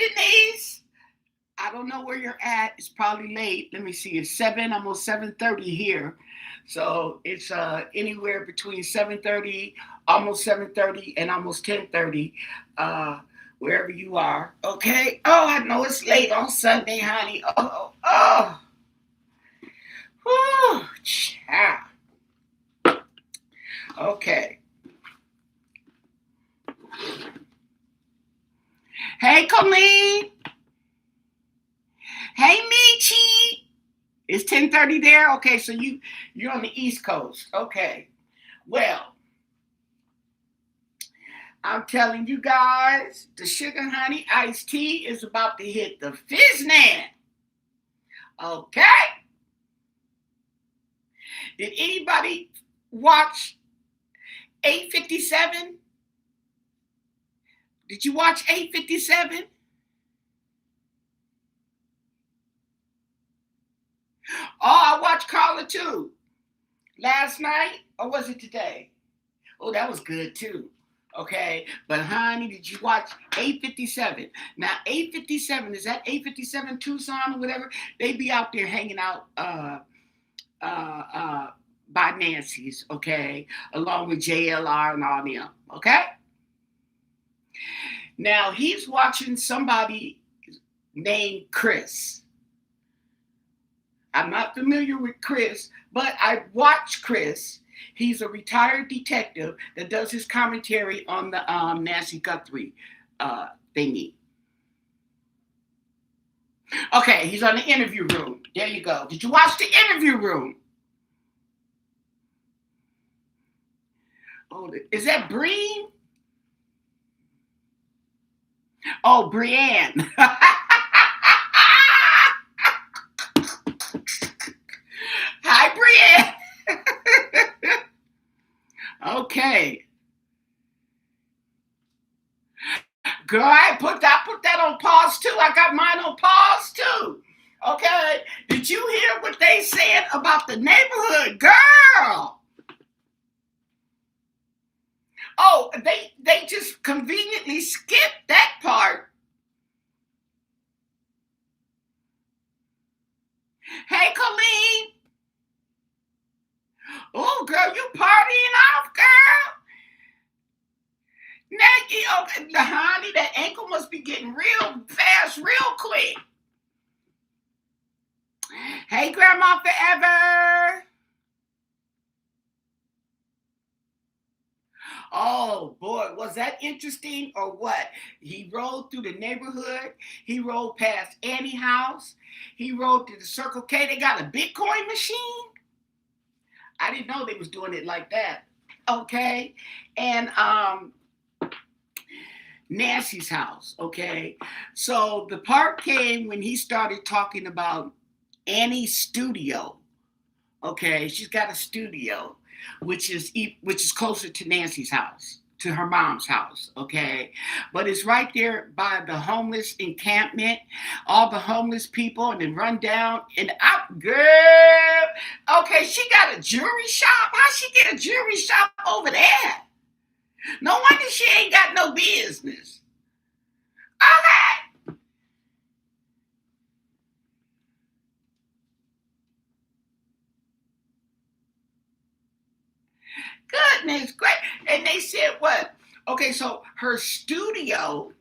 Denise. I don't know where you're at. It's probably late. Let me see. It's 7:30 here. So it's anywhere between 7:30, almost 7:30, and almost 10:30, wherever you are. Okay. Oh, I know it's late on Sunday, honey. Oh. Whew, child. Okay. Hey, Colleen. Hey, Michi. It's 10:30 there? Okay, so you're on the East Coast. Okay. Well, I'm telling you guys, the sugar honey iced tea is about to hit the Fiznan. Okay. Did anybody watch 857? Did you watch 857? Oh, I watched Carla too. Last night, or was it today? Oh, that was good too. Okay, but honey, did you watch 857? Now, 857, is that 857 Tucson or whatever? They be out there hanging out by Nancy's, okay, along with JLR and all them, okay? Now, he's watching somebody named Chris. I'm not familiar with Chris, but I watch Chris. He's a retired detective that does his commentary on the Nancy Guthrie thingy. Okay, he's on the interview room. There you go. Did you watch the interview room? Oh, is that Breen? Oh, Brienne. Hi, Brienne. Okay. Girl, I put that on pause too. I got mine on pause too. Okay. Did you hear what they said about the neighborhood, girl? Oh, they just conveniently skipped that part. Hey, Colleen. Oh, girl, you partying off, girl. Now, honey, that ankle must be getting real fast, real quick. Hey, Grandma Forever. Oh, boy, was that interesting or what? He rode through the neighborhood. He rode past Annie's house. He rode to the Circle K. They got a Bitcoin machine. I didn't know they was doing it like that. Okay. And Nancy's house. Okay. So the part came when he started talking about Annie's studio. Okay. She's got a studio, which is closer to Nancy's house, to her mom's house, okay? But it's right there by the homeless encampment, all the homeless people, and then run down and out, girl. Okay, she got a jewelry shop. How she get a jewelry shop over there? No wonder she ain't got no business. Okay. Goodness great. And they said what? Okay, so her studio,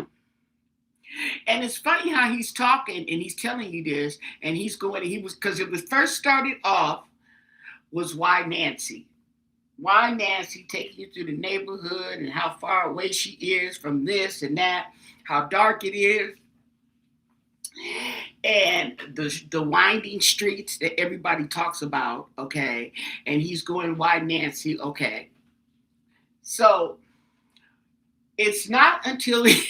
and it's funny how he's talking and he's telling you this, and because it was first started off was why Nancy. Why Nancy, taking you through the neighborhood and how far away she is from this and that, how dark it is, and the winding streets that everybody talks about, okay? And he's going, why Nancy? Okay. So it's not until he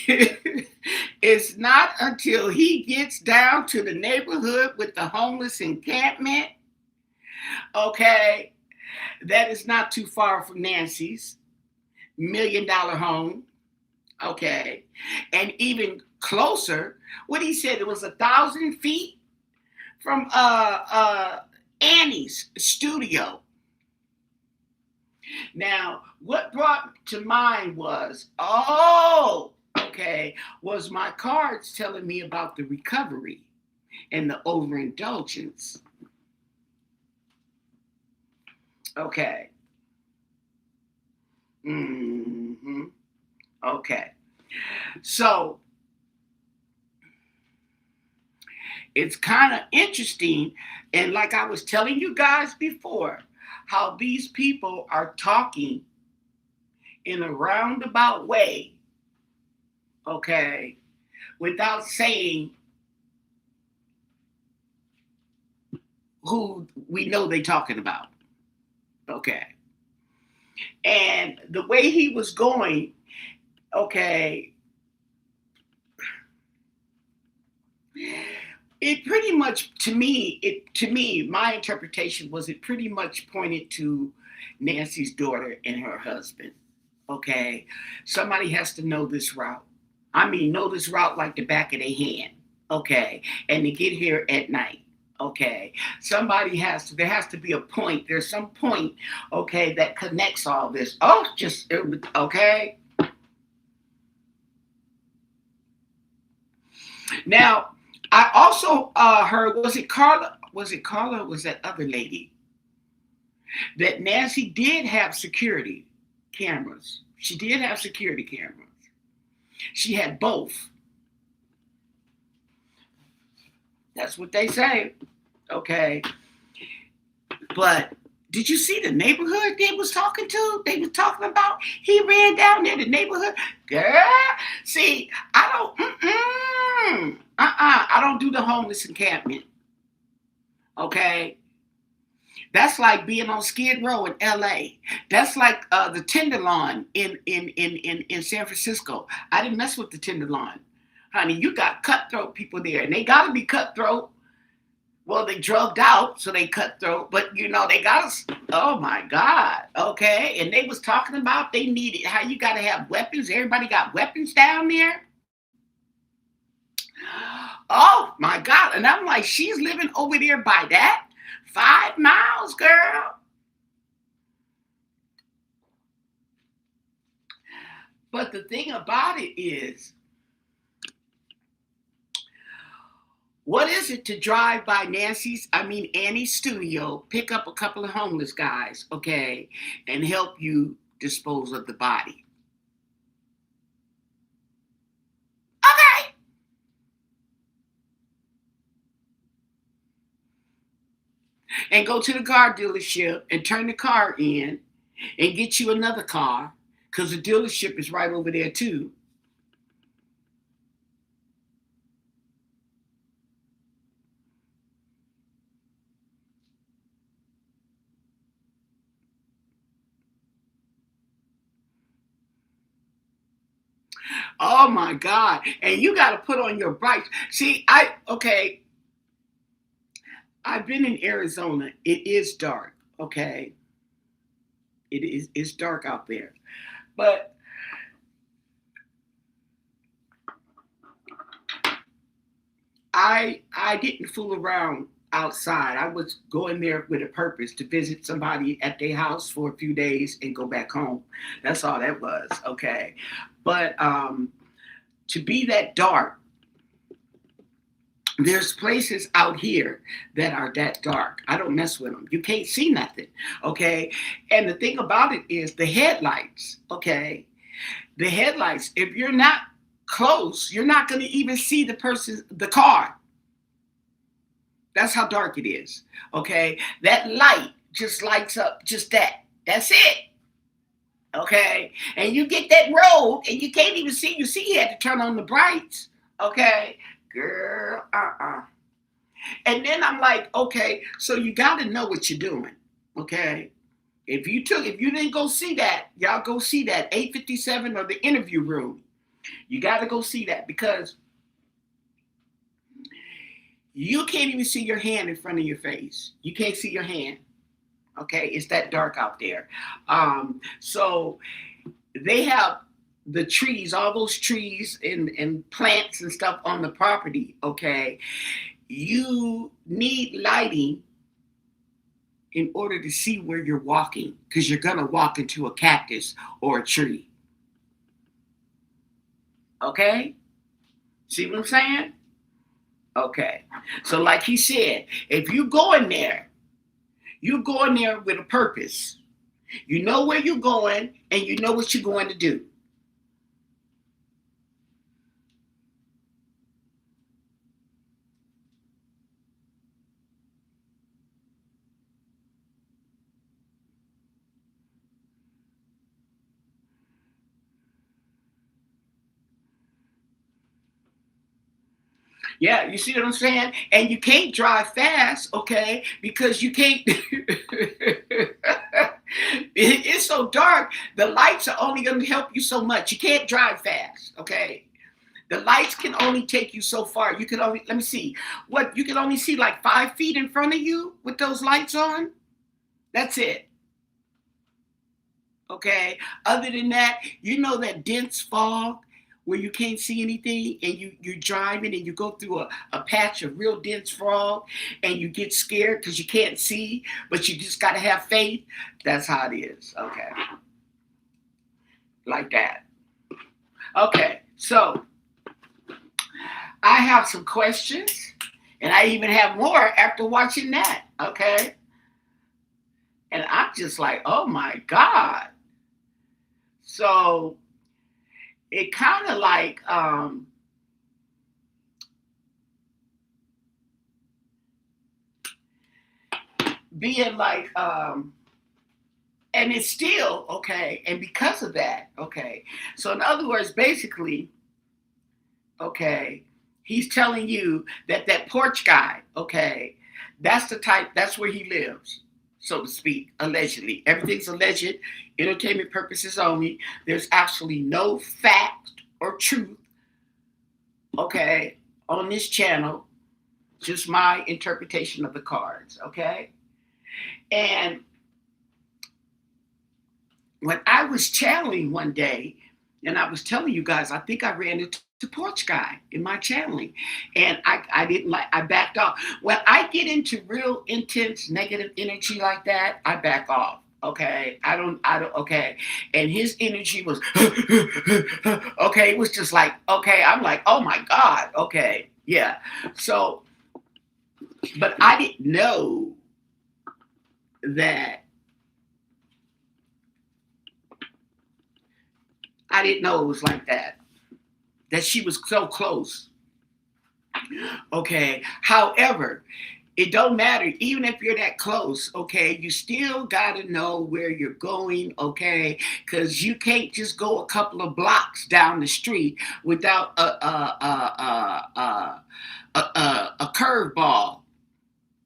gets down to the neighborhood with the homeless encampment, okay, that is not too far from Nancy's $1 million home, okay, and even closer. What he said, it was 1,000 feet from Annie's studio. Now, what brought to mind was, okay, was my cards telling me about the recovery and the overindulgence. Okay. hmm Okay. So it's kind of interesting. And like I was telling you guys before, how these people are talking in a roundabout way, okay, without saying who we know they talking about. Okay. And the way he was going, okay, it pretty much to me, my interpretation was it pretty much pointed to Nancy's daughter and her husband. Okay. Somebody has to know this route. I mean, know this route like the back of their hand. Okay. And to get here at night. Okay. There has to be a point. There's some point, okay, that connects all this. Oh, just, okay. Now, I also heard, was it Carla? Was it Carla? Or was that other lady? That Nancy did have security cameras. She did have security cameras. She had both. That's what they say. Okay. But did you see the neighborhood they was talking to? They was talking about he ran down there, the neighborhood. Girl, see, I don't do the homeless encampment. Okay. That's like being on Skid Row in LA. That's like the Tenderloin in San Francisco. I didn't mess with the Tenderloin. Honey, you got cutthroat people there, and they gotta be cutthroat. Well, they drugged out, so they cutthroat, but they got us. Oh my God. Okay. And they was talking about they needed how you gotta have weapons. Everybody got weapons down there. Oh my God. And I'm like, she's living over there by that. 5 miles, girl. But the thing about it is, what is it to drive by Annie's studio, pick up a couple of homeless guys, okay, and help you dispose of the body? Okay. And go to the car dealership and turn the car in and get you another car because the dealership is right over there too. Oh my God. And you got to put on your brights. See, I've been in Arizona. It is dark, okay? It's dark out there. But I didn't fool around outside. I was going there with a purpose to visit somebody at their house for a few days and go back home. That's all that was, okay? But to be that dark, there's places out here that are that dark. I don't mess with them. You can't see nothing, okay? And the thing about it is the headlights, okay? The headlights, if you're not close, you're not going to even see the car. That's how dark it is, okay? That light just lights up just that. That's it, okay? And you get that road and you can't even see. You see, you had to turn on the brights, okay? Girl, And then I'm like, okay, so you got to know what you're doing, okay? If you didn't go see that, y'all go see that 857 or the interview room. You got to go see that because you can't even see your hand in front of your face. You can't see your hand. Okay, it's that dark out there. So they have the trees, all those trees and plants and stuff on the property. Okay, you need lighting in order to see where you're walking because you're gonna walk into a cactus or a tree. Okay? See what I'm saying? Okay. So like he said, if you go in there, you go in there with a purpose. You know where you're going and you know what you're going to do. Yeah, you see what I'm saying? And you can't drive fast, okay? Because you can't. It's so dark. The lights are only going to help you so much. You can't drive fast, okay? The lights can only take you so far. You can only, let me see, what, you can only see like 5 feet in front of you with those lights on. That's it. Okay. Other than that, you know that dense fog where you can't see anything and you're driving and you go through a patch of real dense fog and you get scared because you can't see, but you just got to have faith. That's how it is. Okay. Like that. Okay. So I have some questions and I even have more after watching that. Okay. And I'm just like, oh my God. So it kind of like being like and it's still okay, and because of that, okay, so in other words, basically, okay, he's telling you that that porch guy, okay, that's the type, that's where he lives, so to speak, allegedly. Everything's alleged, entertainment purposes only. There's actually no fact or truth, okay, on this channel, just my interpretation of the cards, okay. And when I was channeling one day, and I was telling you guys, I think I ran into Porch Guy in my channeling, and I didn't like, I backed off. When I get into real intense negative energy like that, I back off. Okay, I don't. Okay, and his energy was okay. It was just like okay. I'm like, oh my God. Okay, yeah. So, but I didn't know that. I didn't know it was like that. That she was so close. Okay. However, it don't matter. Even if you're that close, okay, you still got to know where you're going, okay? Because you can't just go a couple of blocks down the street without a curveball.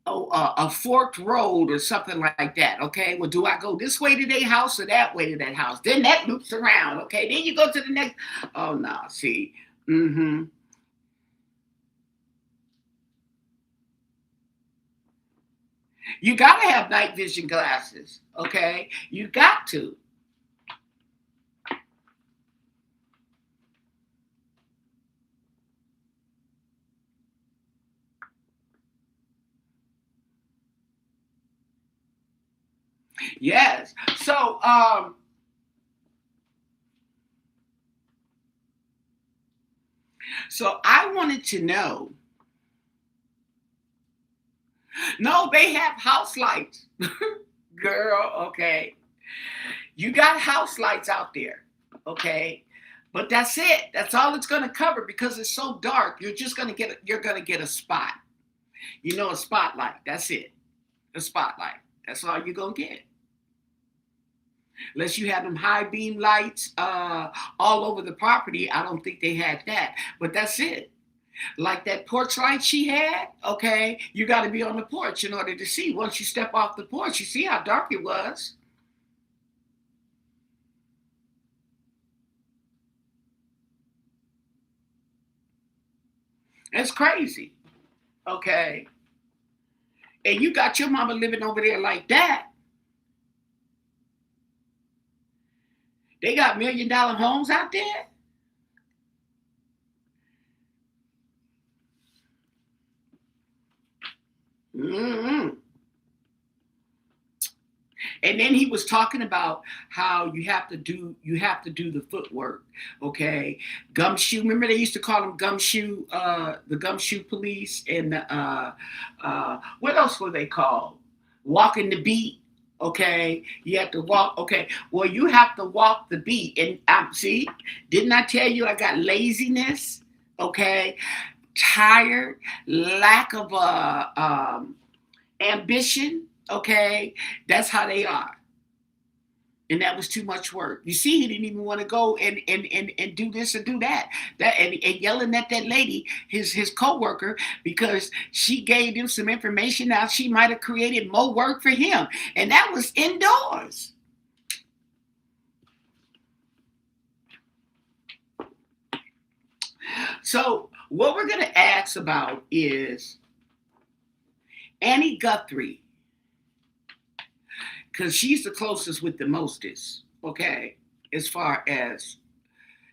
Oh, a forked road or something like that. Okay. Well, do I go this way to their house or that way to that house? Then that loops around. Okay. Then you go to the next. Oh no. See. Mm-hmm. You got to have night vision glasses. Okay. You got to. Yes. So I wanted to know. No, they have house lights, girl. Okay. You got house lights out there. Okay. But that's it. That's all it's going to cover because it's so dark. You're just going to get. You're going to get a spot. You know, a spotlight. That's it. A spotlight. That's all you're going to get. Unless you have them high beam lights all over the property, I don't think they had that. But that's it. Like that porch light she had, okay, you got to be on the porch in order to see. Once you step off the porch, you see how dark it was. That's crazy, okay. And you got your mama living over there like that. They got $1 million homes out there. Mm-hmm. And then he was talking about how you have to do the footwork, okay? Gumshoe. Remember they used to call them gumshoe, the gumshoe police, and what else were they called? Walking the beat. Okay, you have to walk. Okay, well you have to walk the beat, and see, didn't I tell you I got laziness? Okay, tired, lack of ambition. Okay, that's how they are. And that was too much work. You see, he didn't even want to go and do this or do that. And yelling at that lady, his co-worker, because she gave him some information. Now she might have created more work for him. And that was indoors. So what we're gonna ask about is Annie Guthrie, because she's the closest with the mostest, okay, as far as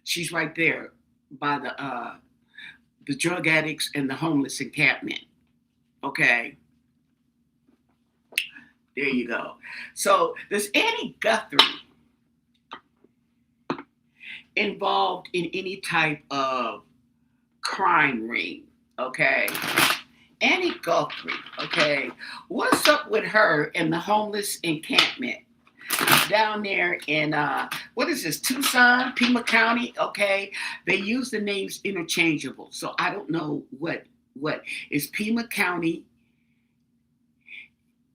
she's right there by the drug addicts and the homeless encampment. Okay, there you go. So does Annie Guthrie involved in any type of crime ring? Okay. Annie Guthrie, okay, what's up with her in the homeless encampment down there in what is this, Tucson, Pima County? Okay, they use the names interchangeable, so I don't know what is Pima County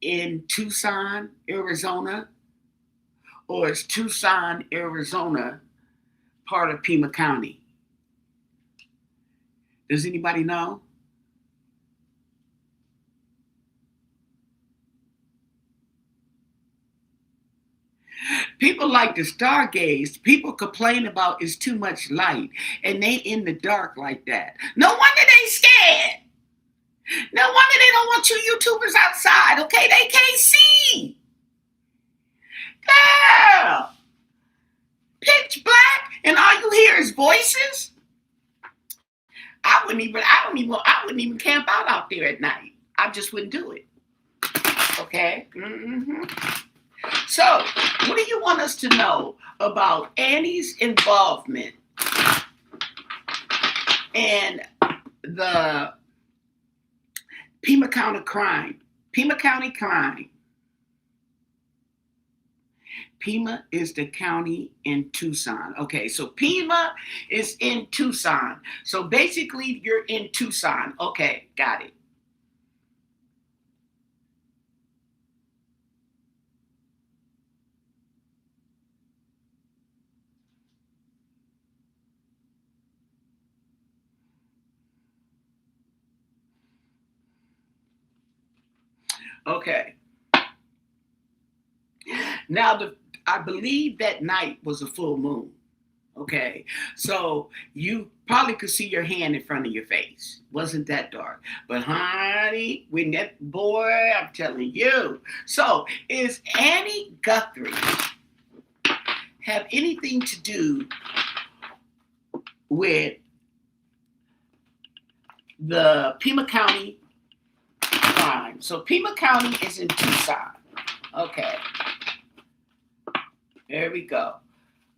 in Tucson, Arizona, or is Tucson, Arizona part of Pima County? Does anybody know? People like to stargaze. People complain about it's too much light and they in the dark like that. No wonder they scared. No wonder they don't want you YouTubers outside, okay? They can't see. Girl, pitch black and all you hear is voices. I wouldn't even camp out there at night. I just wouldn't do it. Okay? Mm-hmm. So, what do you want us to know about Annie's involvement in the Pima County crime? Pima County crime. Pima is the county in Tucson. Okay, so Pima is in Tucson. So basically, you're in Tucson. Okay, got it. Okay. Now, I believe that night was a full moon. Okay, so you probably could see your hand in front of your face. Wasn't that dark? But honey, when that boy, I'm telling you. So, is Annie Guthrie have anything to do with the Pima County crime? So Pima County is in Tucson. Okay, there we go.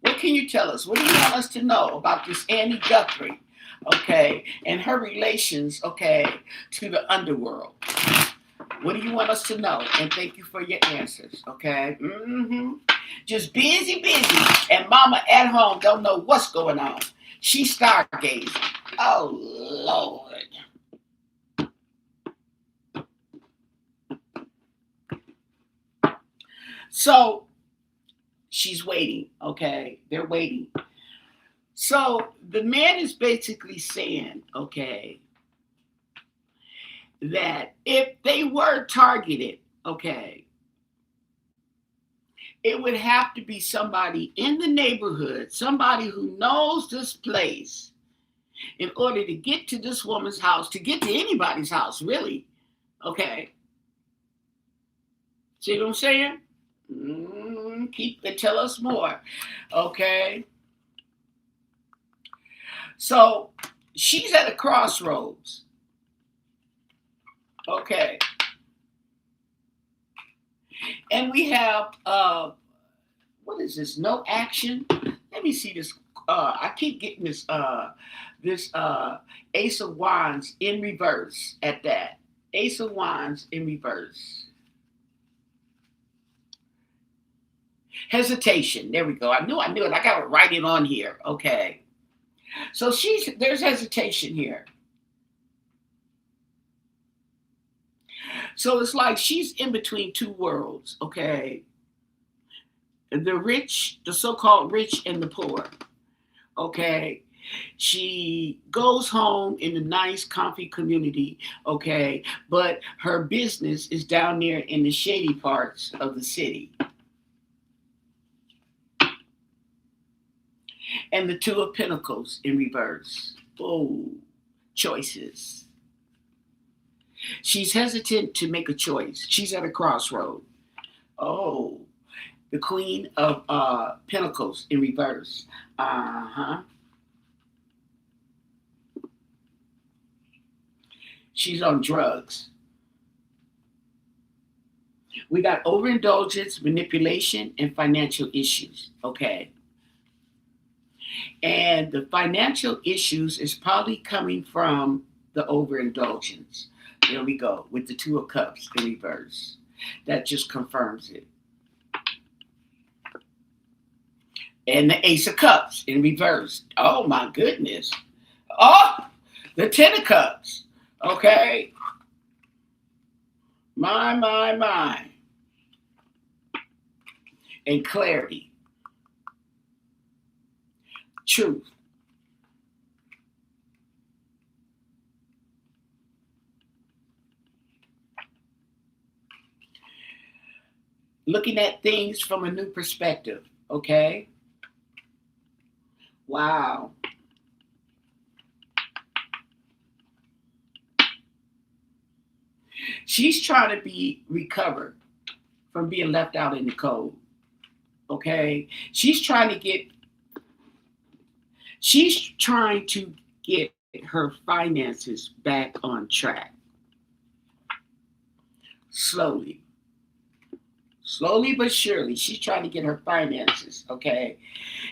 What can you tell us? What do you want us to know about this Annie Guthrie, okay, and her relations, okay, to the underworld? What do you want us to know? And thank you for your answers, okay? Mm-hmm. Just busy, and mama at home don't know what's going on. She's stargazing. Oh, Lord. So, she's waiting, okay? They're waiting. So the man is basically saying, okay, that if they were targeted, okay, it would have to be somebody in the neighborhood, somebody who knows this place in order to get to this woman's house, to get to anybody's house, really, okay? See what I'm saying? Tell us more, okay? So she's at a crossroads, okay? And we have what is this? No action. Let me see this. I keep getting this Ace of Wands in reverse at that. Ace of Wands in reverse. Hesitation. There we go. I knew it. I got to write it on here. Okay. So there's hesitation here. So it's like she's in between two worlds, okay? The rich, the so-called rich and the poor, okay? She goes home in a nice, comfy community, okay? But her business is down there in the shady parts of the city. And the Two of Pentacles in reverse. Oh, choices. She's hesitant to make a choice. She's at a crossroad. Oh, the Queen of Pentacles in reverse. Uh-huh. She's on drugs. We got overindulgence, manipulation, and financial issues. Okay. And the financial issues is probably coming from the overindulgence. There we go, with the Two of Cups in reverse. That just confirms it. And the Ace of Cups in reverse. Oh my goodness. Oh, the Ten of Cups. Okay. My. And clarity. Truth. Looking at things from a new perspective. Okay. Wow. She's trying to recover from being left out in the cold. Okay. She's trying to get her finances back on track. Slowly but surely, she's trying to get her finances, okay?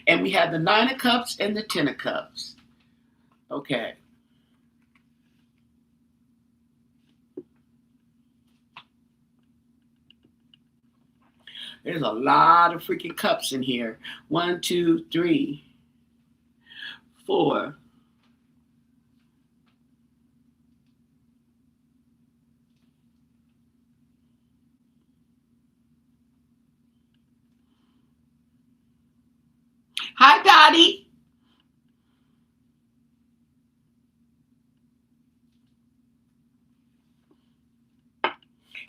And we have the Nine of Cups and the Ten of Cups. Okay. There's a lot of freaking cups in here. 1, 2, 3, 4. Hi, Dottie.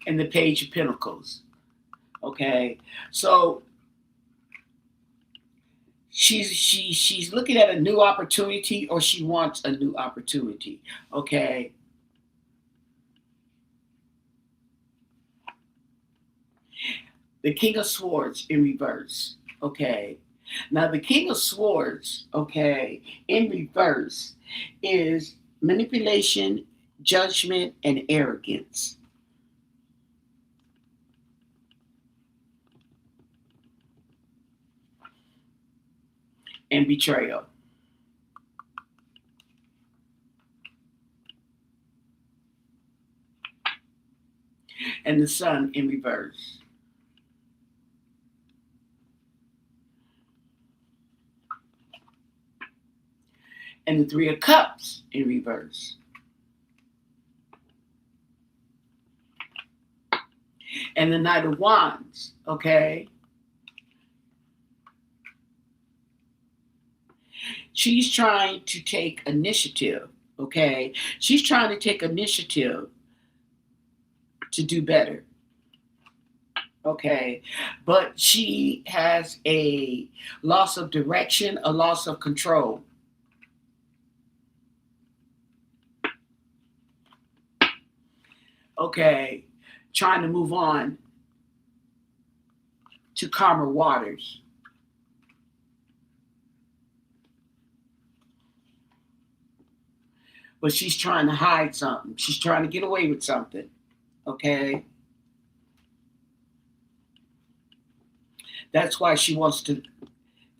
And the Page of Pentacles. Okay. So she's looking at a new opportunity, or she wants a new opportunity. Okay. The King of Swords in reverse. Okay. Now, the King of Swords, okay, in reverse is manipulation, judgment, and arrogance. And betrayal. And the Sun in reverse. And the Three of Cups in reverse. And the Knight of Wands, okay? She's trying to take initiative, okay? She's trying to take initiative to do better, okay? But she has a loss of direction, a loss of control. Okay, trying to move on to calmer waters. But she's trying to hide something. She's trying to get away with something. Okay. That's why she wants to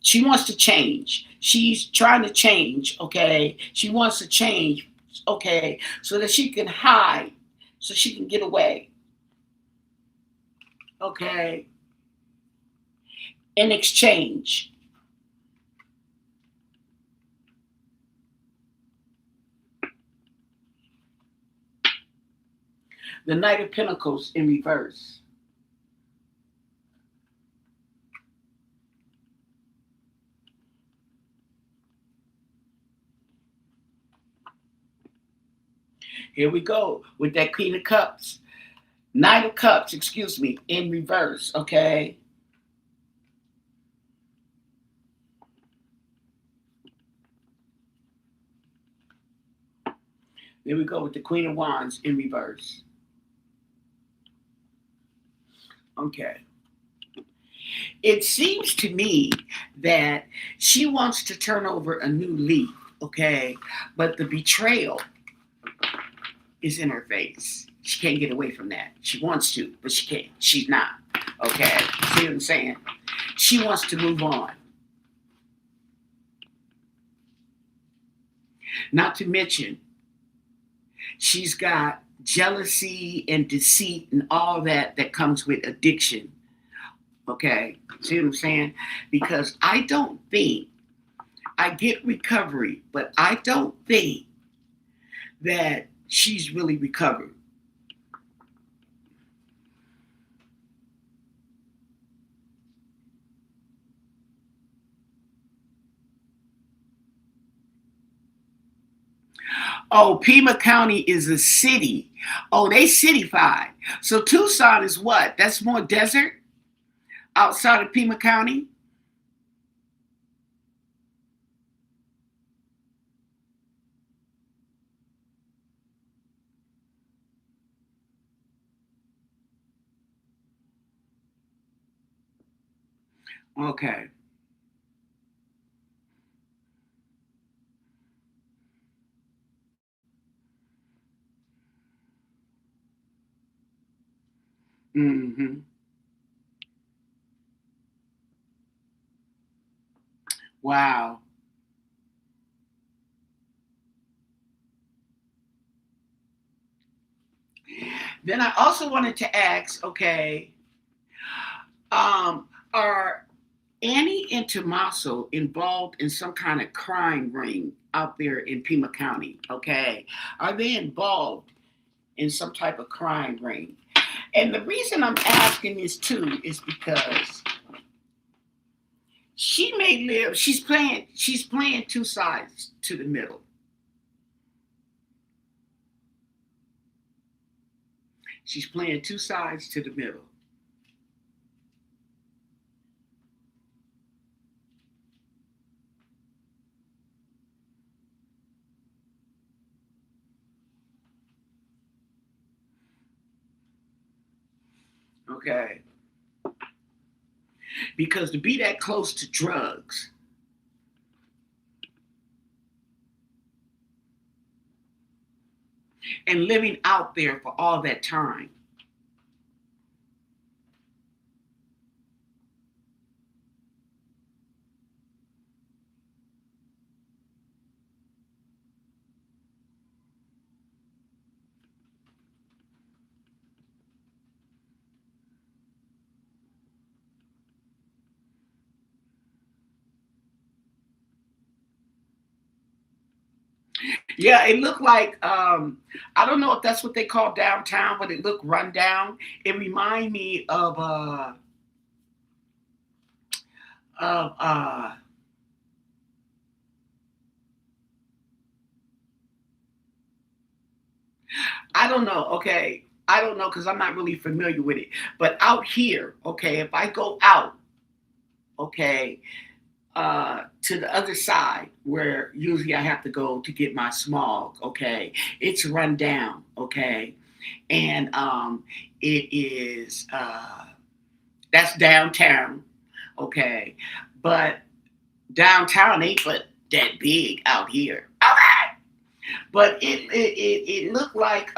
change. She's trying to change, okay? She wants to change, okay, so that she can hide, so she can get away, okay? In exchange. The Knight of Pentacles in reverse. Here we go with that Queen of Cups. Knight of Cups, excuse me, in reverse, okay? There we go with the Queen of Wands in reverse. Okay. It seems to me that she wants to turn over a new leaf, okay? But the betrayal is in her face. She can't get away from that. She wants to, but she can't. She's not, okay? See what I'm saying? She wants to move on. Not to mention, she's got jealousy and deceit and all that comes with addiction. Okay, see what I'm saying? Because I don't think I get recovery, but I don't think that she's really recovered. Oh, Pima County is a city. Oh, they cityfied. So Tucson is what? That's more desert outside of Pima County? Okay. Mm-hmm. Wow. Then I also wanted to ask, okay, are Annie and Tommaso involved in some kind of crime ring out there in Pima County? Okay. Are they involved in some type of crime ring? And the reason I'm asking this too is because she may live, she's playing two sides to the middle. She's playing two sides to the middle. Okay. Because to be that close to drugs and living out there for all that time. Yeah, it looked like I don't know if that's what they call downtown, but it looked run down. It reminded me of I don't know. Okay, I don't know because I'm not really familiar with it. But out here, okay, if I go out, okay, to the other side where usually I have to go to get my smog, okay, it's run down, okay, and it is that's downtown, okay, but downtown ain't but that big out here. All right, but it looked like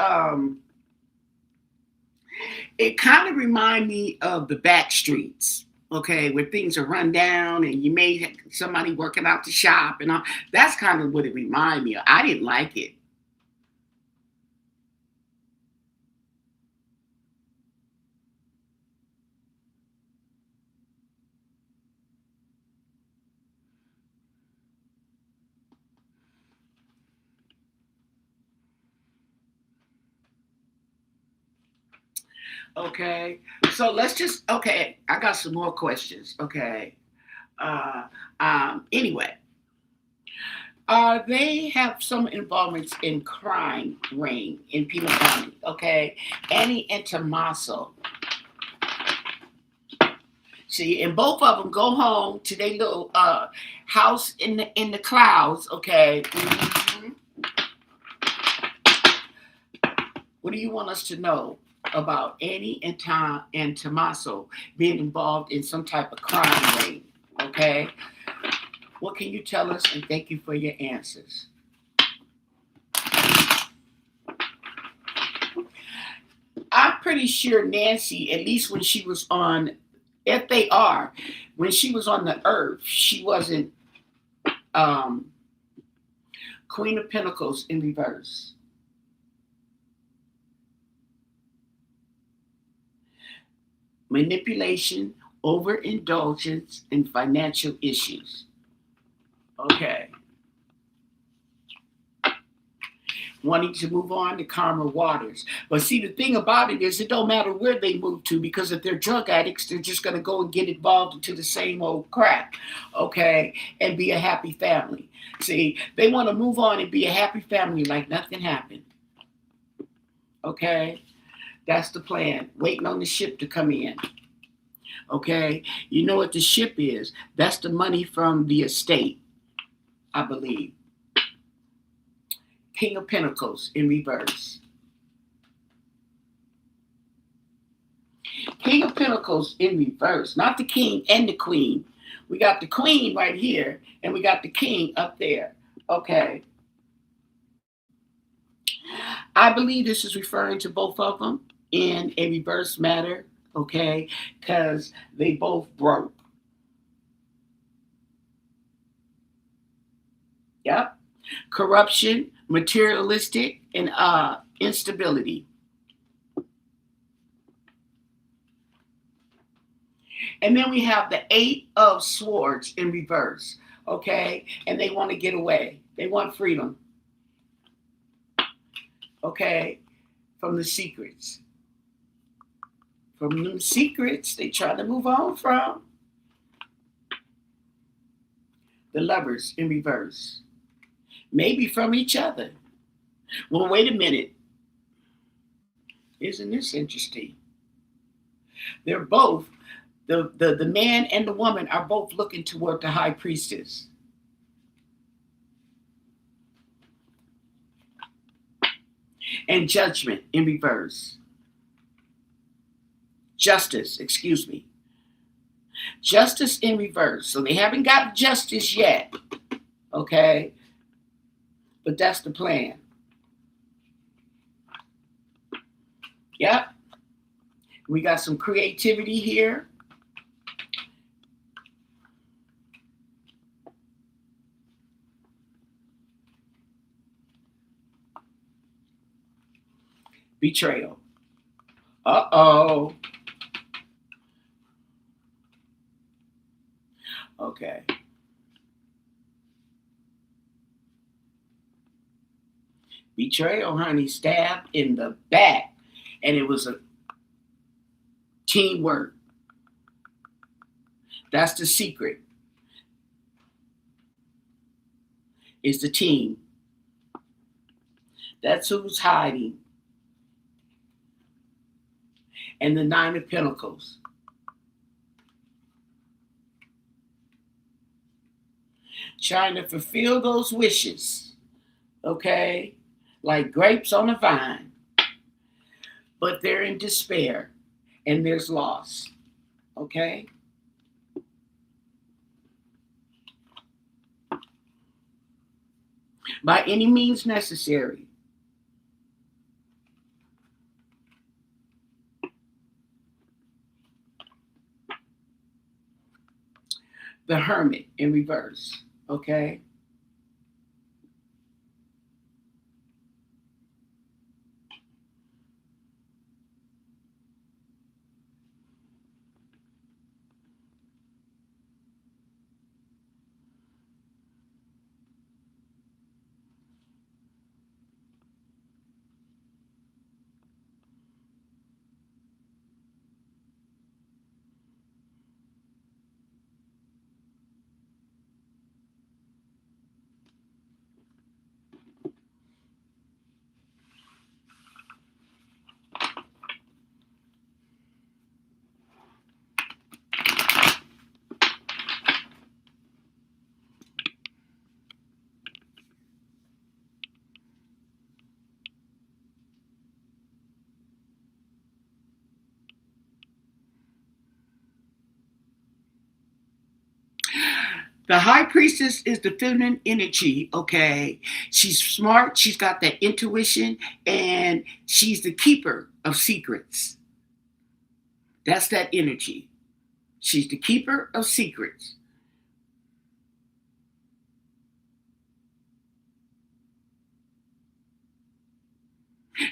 it kind of remind me of the back streets. okay, where things are run down and you may have somebody working out the shop and all. That's kind of what it reminded me of. I didn't like it. Okay, so let's just, okay, I got some more questions. Okay. Uh, anyway, they have some involvements in crime ring in Pima County. Okay, Annie and Tommaso. See, and both of them go home to their little house in the clouds. Okay. Mhm. What do you want us to know about Annie and Tom and Tommaso being involved in some type of crime ring? Okay. What can you tell us? And thank you for your answers. I'm pretty sure Nancy, at least when she was on, if they are, when she was on the earth, she wasn't um, Queen of Pentacles in reverse. Manipulation, overindulgence, and financial issues. Okay. Wanting to move on to calmer waters. But see, the thing about it is it don't matter where they move to, because if they're drug addicts, they're just going to go and get involved into the same old crap, okay, and be a happy family. See, they want to move on and be a happy family like nothing happened, okay? That's the plan, waiting on the ship to come in, okay? You know what the ship is? That's the money from the estate, I believe. King of Pentacles in reverse. King of Pentacles in reverse, not the king and the queen. We got the queen right here, and we got the king up there. Okay. I believe this is referring to both of them in a reverse matter, okay, because they both broke. Yep. Corruption, materialistic, and instability. And then we have the Eight of Swords in reverse, okay? And they want to get away. They want freedom, okay, from the secrets. From them secrets they try to move on from. The Lovers in reverse. Maybe from each other. Well, wait a minute. Isn't this interesting? They're both, the man and the woman are both looking toward the high priestess. And Judgment in reverse. Justice, excuse me. Justice in reverse. So they haven't got justice yet, okay? But that's the plan. Yep. We got some creativity here. Betrayal. Uh-oh. Okay. Betrayal, honey, stabbed in the back. And it was a teamwork. That's the secret. It's the team. That's who's hiding. And the Nine of Pentacles. Trying to fulfill those wishes, okay? Like grapes on a vine. But they're in despair and there's loss, okay? By any means necessary. the Hermit in reverse. Okay. The high priestess is the feminine energy, okay? She's smart, she's got that intuition, and she's the keeper of secrets. That's that energy. She's the keeper of secrets.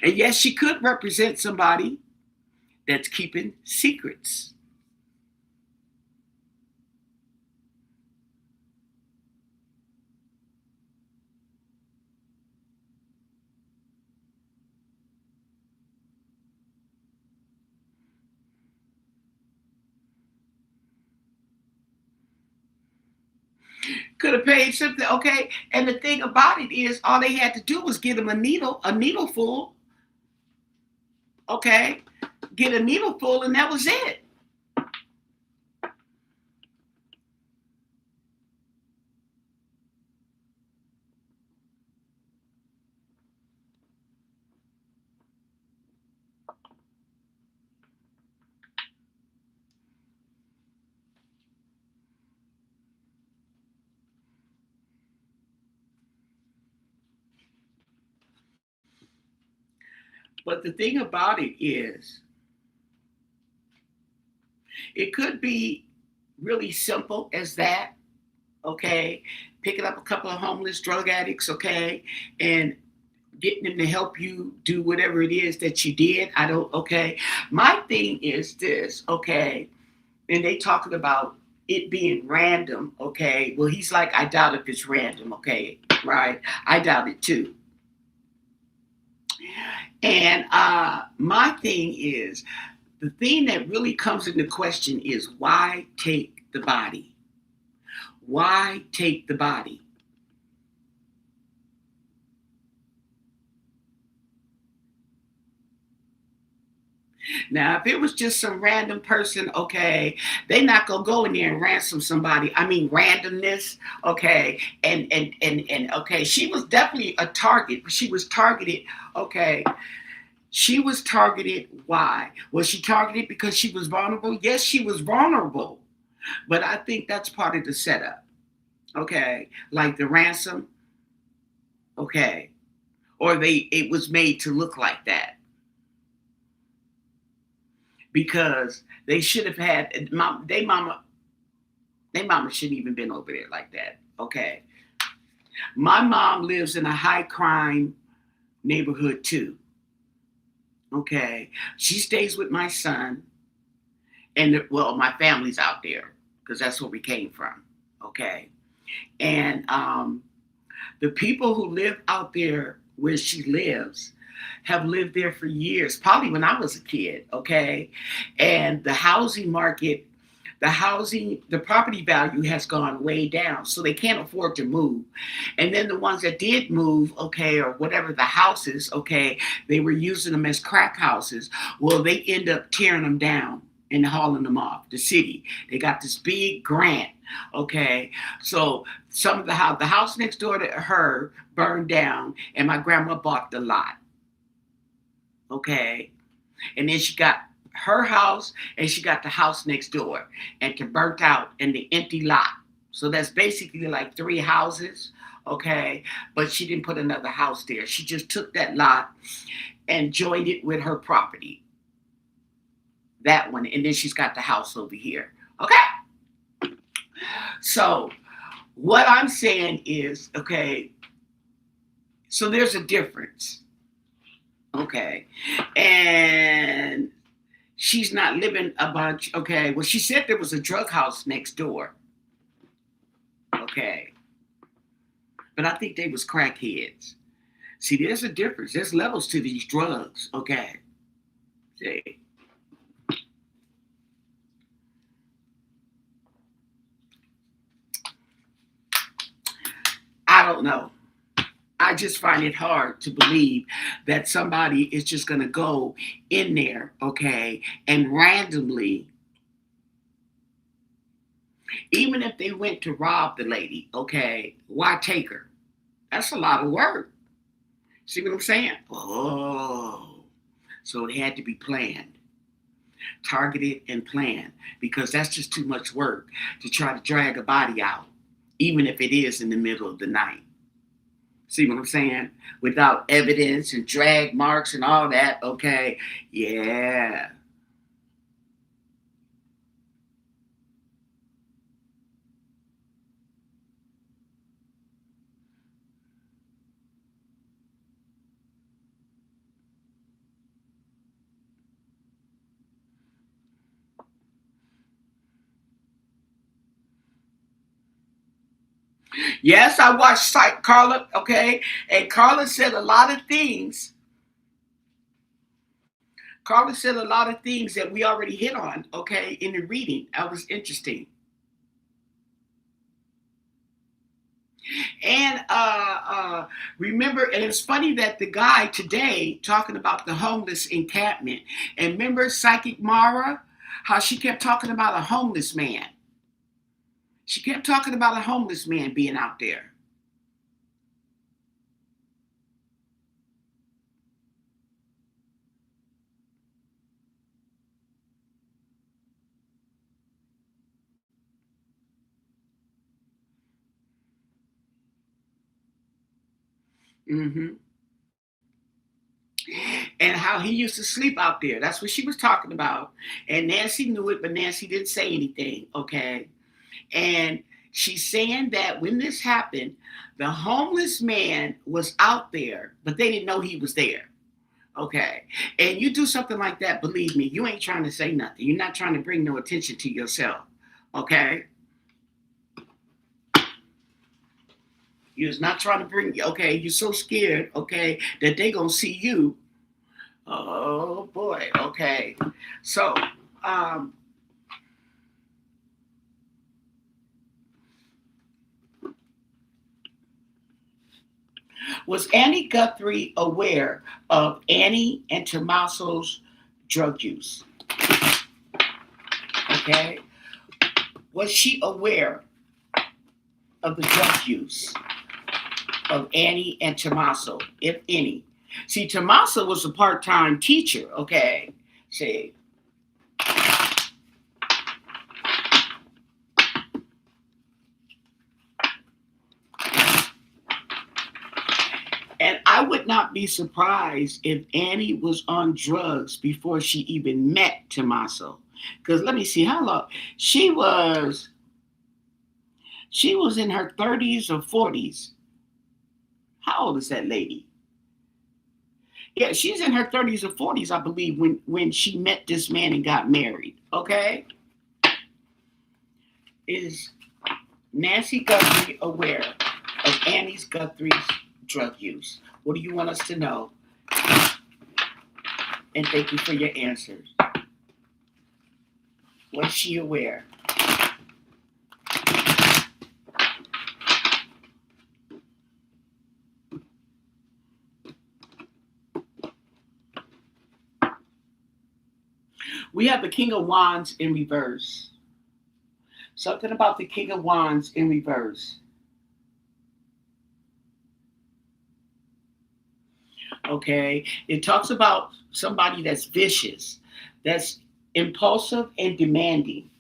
And yes, she could represent somebody that's keeping secrets. Could have paid something, okay? And the thing about it is, all they had to do was get him a needle full, okay? Get a needle full, and that was it. But the thing about it is, it could be really simple as that, okay? Picking up a couple of homeless drug addicts, okay? And getting them to help you do whatever it is that you did. I don't, okay? My thing is this, okay? And they talking about it being random, okay? Well, he's like, I doubt if it's random, okay? Right? I doubt it too. And my thing is, the thing that really comes into question is why take the body? Why take the body? Now, if it was just some random person, okay, they not gonna go in there and ransom somebody. I mean, randomness, okay, and okay, she was definitely a target. She was targeted, okay. She was targeted. Why was she targeted? Because she was vulnerable. Yes, she was vulnerable, but I think that's part of the setup. Okay, like the ransom. Okay, or it was made to look like that because they should have had they mama shouldn't even been over there like that. Okay. My mom lives in a high crime neighborhood too. Okay. She stays with my son and well, my family's out there because that's where we came from. Okay. And the people who live out there where she lives have lived there for years, probably when I was a kid, okay? And the housing market, the property value has gone way down, so they can't afford to move. And then the ones that did move, okay, or whatever the houses, okay, they were using them as crack houses. Well, they end up tearing them down and hauling them off the city. They got this big grant, okay? So some of the house next door to her burned down, and my grandma bought the lot, okay? And then she got her house and she got the house next door and to burnt out in the empty lot. So that's basically like three houses, okay? But she didn't put another house there. She just took that lot and joined it with her property. That one. And then she's got the house over here. Okay. So what I'm saying is, okay, so there's a difference. Okay. And she's not living a bunch. Okay. Well, she said there was a drug house next door. Okay. But I think they was crackheads. See, there's a difference. There's levels to these drugs. Okay. See. I don't know. I just find it hard to believe that somebody is just going to go in there, okay, and randomly, even if they went to rob the lady, okay, why take her? That's a lot of work. See what I'm saying? Oh, so it had to be planned, targeted, and planned because that's just too much work to try to drag a body out, even if it is in the middle of the night. See what I'm saying? Without evidence and drag marks and all that, okay? Yeah. Yes, I watched Carla, okay? And Carla said a lot of things. Carla said a lot of things that we already hit on, okay, in the reading. That was interesting. And remember, and it's funny that the guy today talking about the homeless encampment. And remember Psychic Mara, how she kept talking about a homeless man. She kept talking about a homeless man being out there. Hmm. And how he used to sleep out there. That's what she was talking about. And Nancy knew it, but Nancy didn't say anything. Okay. And she's saying that when this happened, the homeless man was out there, but they didn't know he was there. Okay. And you do something like that, believe me, you ain't trying to say nothing. You're not trying to bring no attention to yourself. Okay. You're not trying to bring, okay, you're so scared, okay, that they gonna see you. Oh boy, okay. So, um, was Annie Guthrie aware of Annie and Tommaso's drug use? Okay. Was she aware of the drug use of Annie and Tommaso, if any? See, Tommaso was a part-time teacher, okay? See, and I would not be surprised if Annie was on drugs before she even met Tommaso. Because let me see how long she was. She was in her 30s or 40s. How old is that lady? Yeah, she's in her 30s or 40s, I believe, when she met this man and got married. Okay, is Nancy Guthrie aware of Annie's Guthrie's drug use? What do you want us to know? And thank you for your answers. Was she aware? We have the King of Wands in reverse. Something about the King of Wands in reverse. Okay, it talks about somebody that's vicious, that's impulsive and demanding.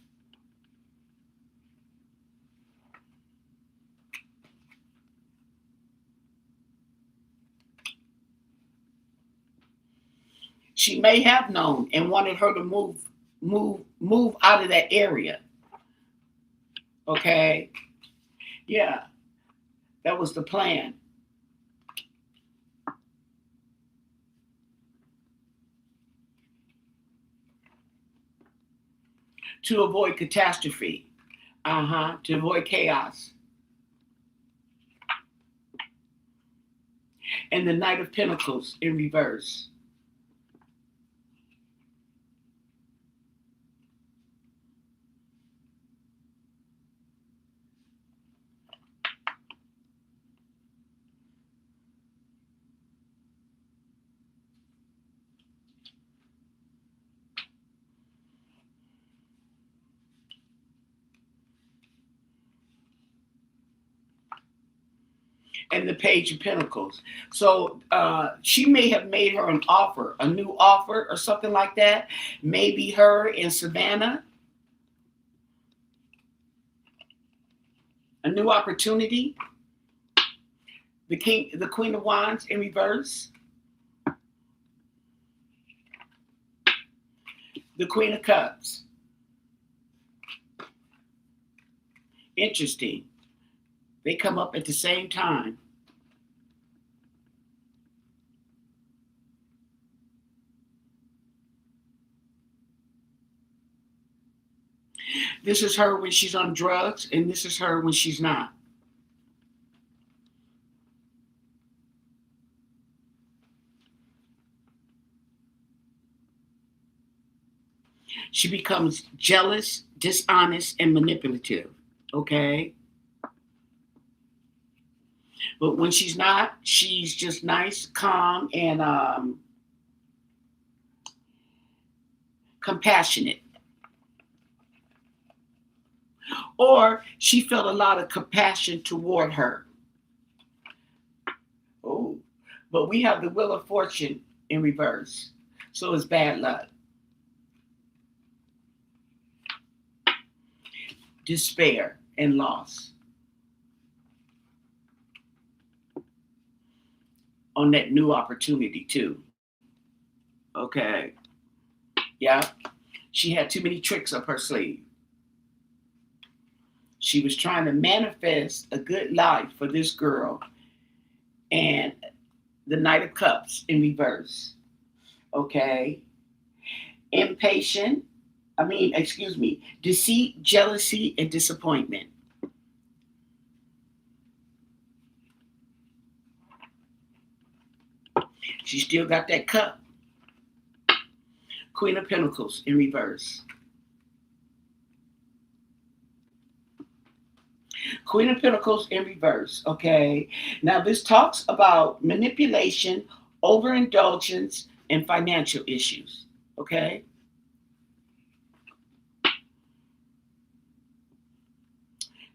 She may have known and wanted her to move out of that area. Okay. Yeah, that was the plan. To avoid catastrophe. To avoid chaos. And the Knight of Pentacles in reverse. And the Page of Pentacles. So she may have made her an offer, a new offer or something like that. Maybe her in Savannah, a new opportunity. The Queen of Wands in reverse. The Queen of Cups. Interesting. They come up at the same time. This is her when she's on drugs, and this is her when she's not. She becomes jealous, dishonest, and manipulative. Okay? But when she's not, she's just nice, calm, and compassionate. Or she felt a lot of compassion toward her. Oh, but we have the Wheel of Fortune in reverse. So it's bad luck. Despair and loss. On that new opportunity too. Okay. Yeah. She had too many tricks up her sleeve. She was trying to manifest a good life for this girl. And the Knight of Cups in reverse. Okay. Impatient. Deceit, jealousy, and disappointment. She still got that cup. Queen of Pentacles in reverse. Queen of Pentacles in reverse. Okay. Now this talks about manipulation, overindulgence, and financial issues. Okay.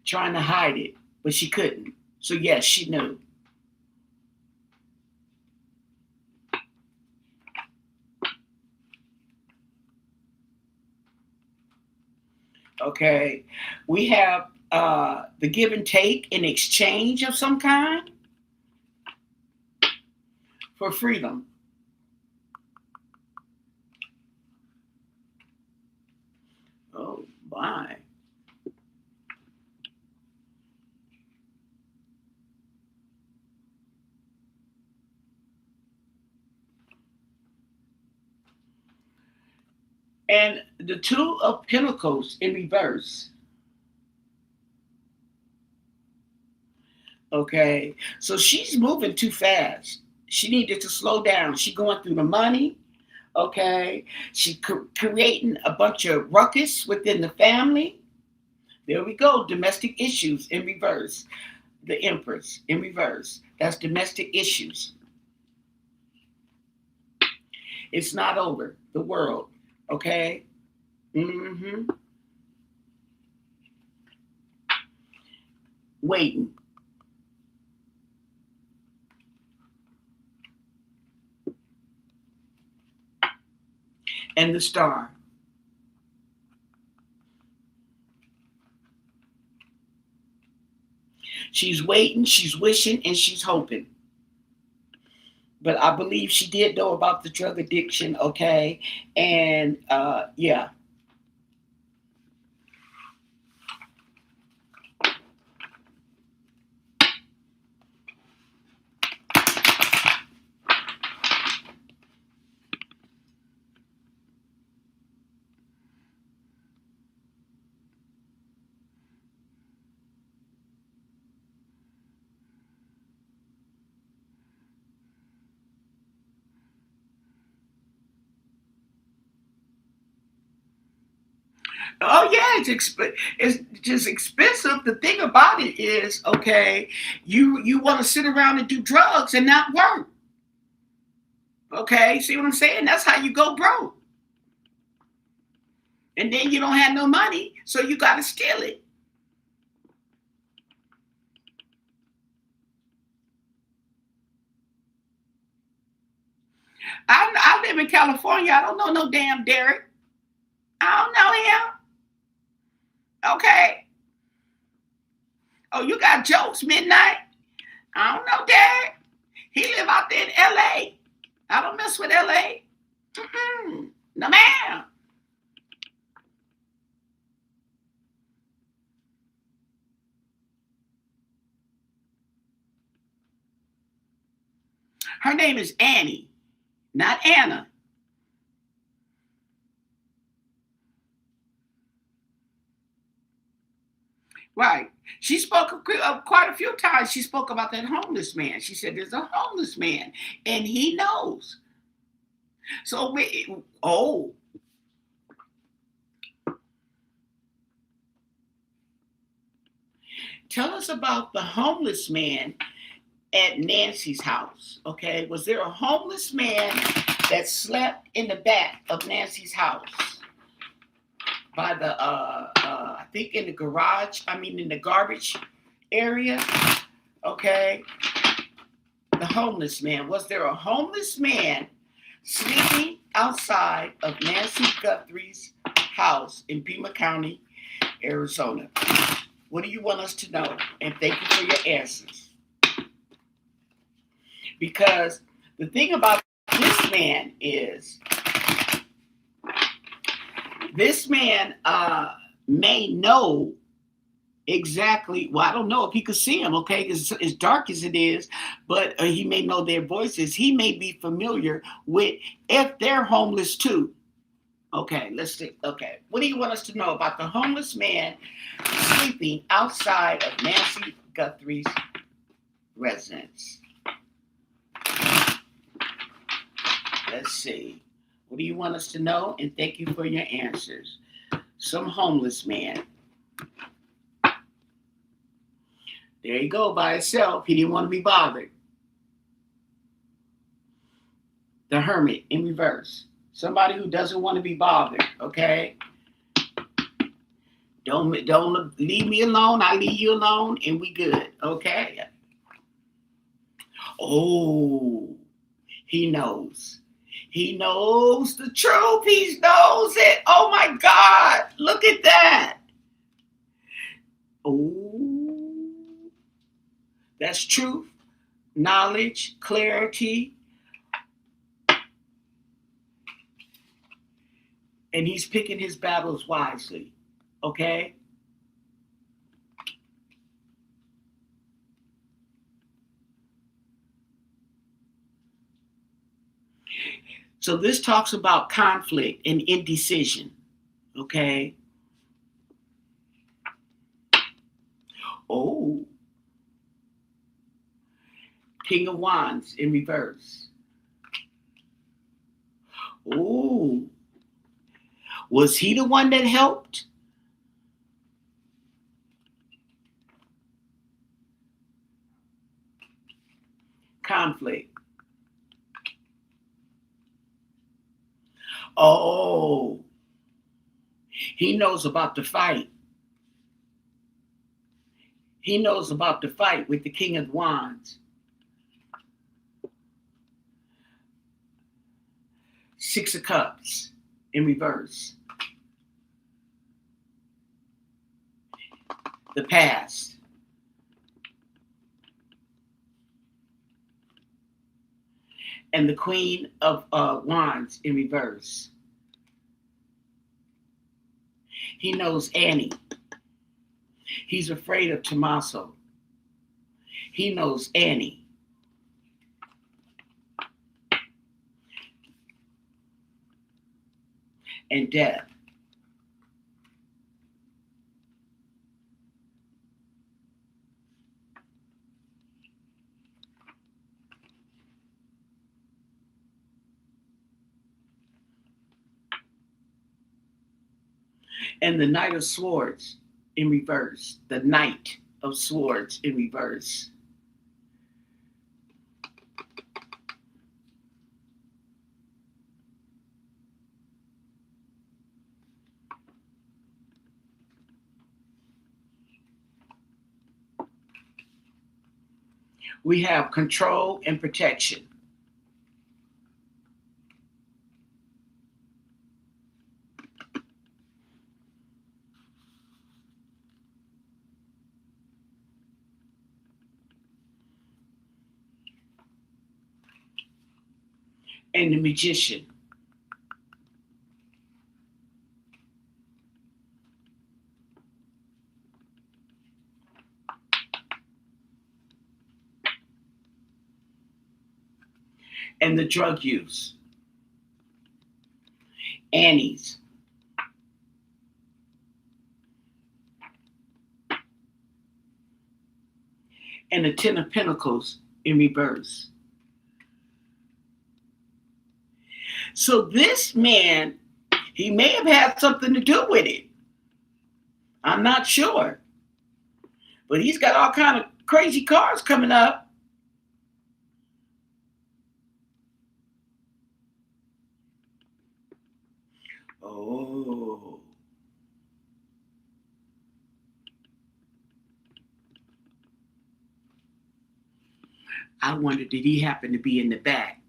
Trying to hide it, but she couldn't. So yes, she knew. Okay. We have the give and take in exchange of some kind for freedom. Oh, my. And the Two of Pentacles in reverse. Okay. So she's moving too fast. She needed to slow down. She's going through the money. Okay. She's creating a bunch of ruckus within the family. There we go. Domestic issues in reverse. The Empress in reverse. That's domestic issues. It's not over. The world. Okay. Waiting. And the Star. She's waiting, she's wishing, and she's hoping. But I believe she did know about the drug addiction, okay? And yeah. Oh yeah, it's just expensive. The thing about it is, okay, you want to sit around and do drugs and not work. Okay, see what I'm saying? That's how you go broke. And then you don't have no money, so you got to steal it. I live in California. I don't know no damn Derek. I don't know him. Okay. Oh, you got jokes midnight? I don't know Derek. He live out there in L.A. I don't mess with L.A. Mm-mm. No ma'am. Her name is Annie, not Anna. Right. She spoke quite a few times. She spoke about that homeless man. She said there's a homeless man, and he knows. So, oh, tell us about the homeless man at Nancy's house. Okay, was there a homeless man that slept in the back of Nancy's house by the I think in the garage? I mean, in the garbage area. Okay, the homeless man. Was there a homeless man sleeping outside of Nancy Guthrie's house in Pima County, Arizona? What do you want us to know? And thank you for your answers. Because the thing about this man is, this man may know exactly. Well, I don't know if he could see them, okay, because as dark as it is, but he may know their voices. He may be familiar with if they're homeless too. Okay, let's see. Okay, what do you want us to know about the homeless man sleeping outside of Nancy Guthrie's residence? Let's see. What do you want us to know? And thank you for your answers. Some homeless man. There you go, by himself. He didn't want to be bothered. The hermit in reverse. Somebody who doesn't want to be bothered, okay? Don't leave me alone. I leave you alone, and we good, okay? Oh, he knows. He knows the truth. He knows it. Oh my God! Look at that. Oh, that's truth, knowledge, clarity, and he's picking his battles wisely. Okay. So this talks about conflict and indecision. Okay. Oh, King of Wands in reverse. Oh, was he the one that helped? Conflict. Oh, he knows about the fight. He knows about the fight with the King of Wands. Six of Cups in reverse. The past. And the Queen of Wands in reverse. He knows Annie. He's afraid of Tommaso. He knows Annie. And death. And the Knight of Swords in reverse. The Knight of Swords in reverse. We have control and protection. And the Magician. And the drug use. Annie's. And the Ten of Pentacles in reverse. So this man, he may have had something to do with it. I'm not sure. But he's got all kind of crazy cards coming up. Oh. I wonder, did he happen to be in the back,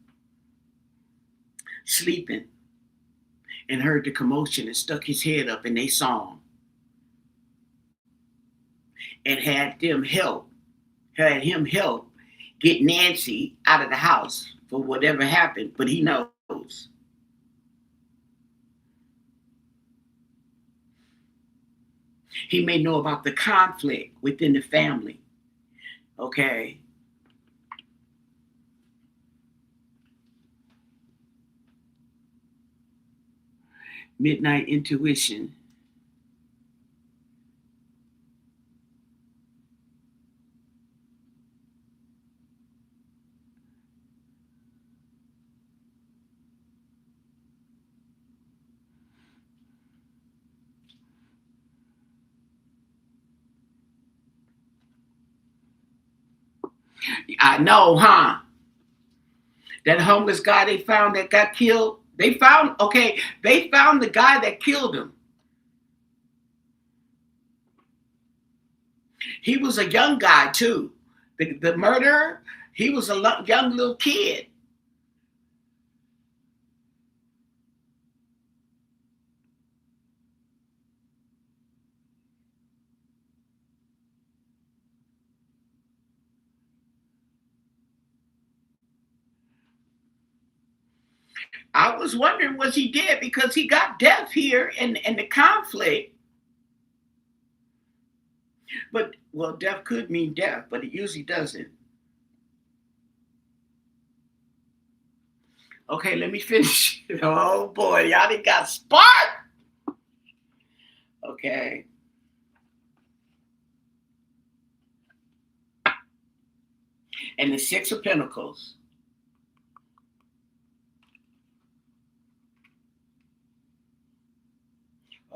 sleeping, and heard the commotion and stuck his head up and they saw him and had him help get Nancy out of the house for whatever happened, but he knows. He may know about the conflict within the family. Okay. Midnight intuition. I know, huh? That homeless guy they found that got killed. They found the guy that killed him. He was a young guy too. The murderer, he was a young little kid. I was wondering, was he dead? Because he got death here in the conflict. But, well, death could mean death, but it usually doesn't. Okay, let me finish. Oh boy, y'all done got sparked. Okay. And the Six of Pentacles.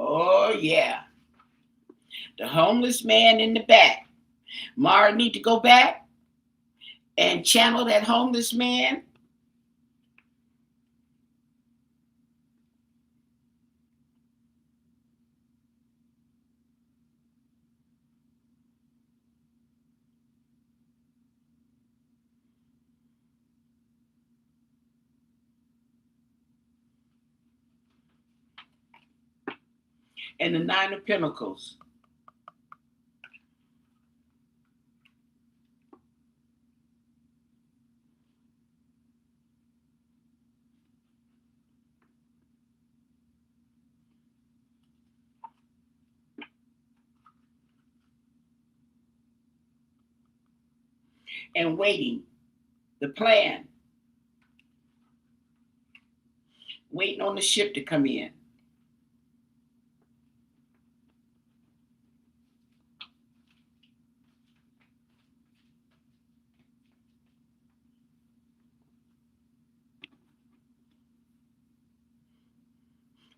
Oh yeah. The homeless man in the back. Mara need to go back and channel that homeless man. And the Nine of Pentacles. And waiting. The plan. Waiting on the ship to come in.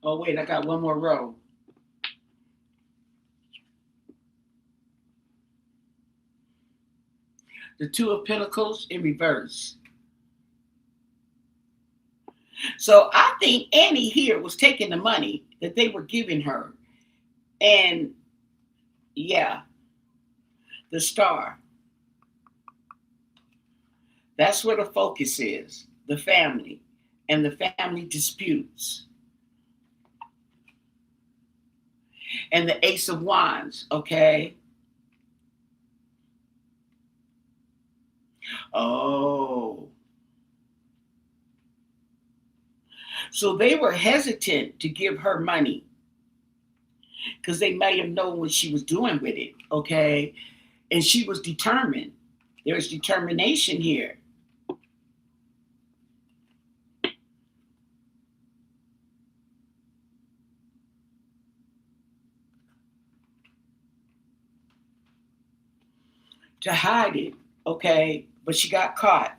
Oh wait, I got one more row. The Two of Pentacles in reverse. So I think Annie here was taking the money that they were giving her. And yeah, the Star. That's where the focus is. The family and the family disputes. And the Ace of Wands, okay? Oh. So they were hesitant to give her money because they might have known what she was doing with it, okay? And she was determined. There's determination here. To hide it, okay? But she got caught.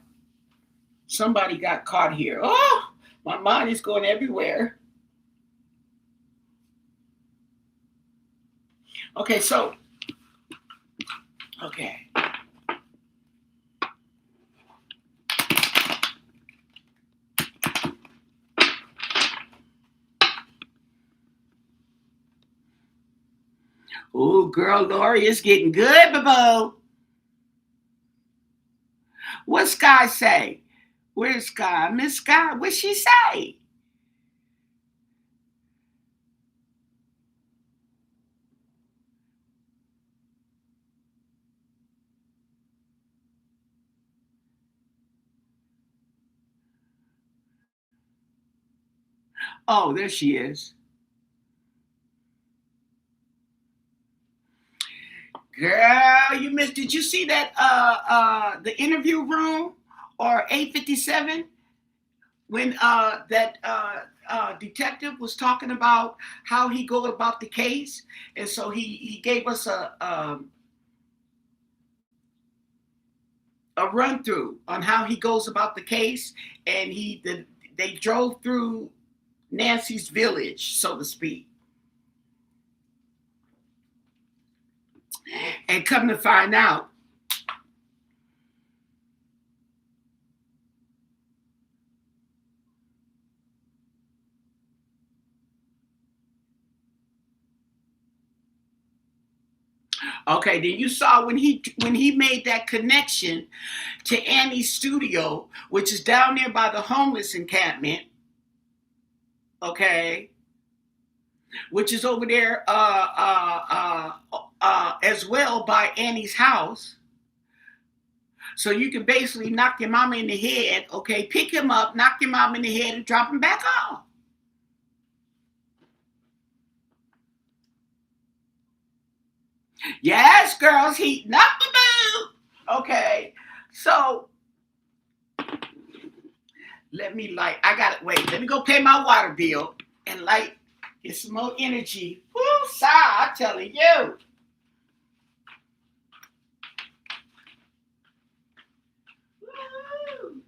Somebody got caught here. Oh, my mind is going everywhere. Okay, so, okay. Oh, girl, Lori is getting good, boo. What Sky say? Where's Sky? Miss Sky, what she say? Oh, there she is. Girl, you missed. Did you see that the interview room or 857 when that detective was talking about how he go about the case, and so he gave us a run through on how he goes about the case, and they drove through Nancy's village, so to speak. And come to find out, okay, then you saw when he made that connection to Annie's studio, which is down there by the homeless encampment, okay, which is over there as well by Annie's house. So you can basically knock your mama in the head, okay, pick him up, knock your mama in the head, and drop him back off. Yes, girls, heating up the boo. Okay, so let me light. I got it. Wait, let me go pay my water bill and light. Get some more energy. Woo, sigh, I'm telling you. Woo.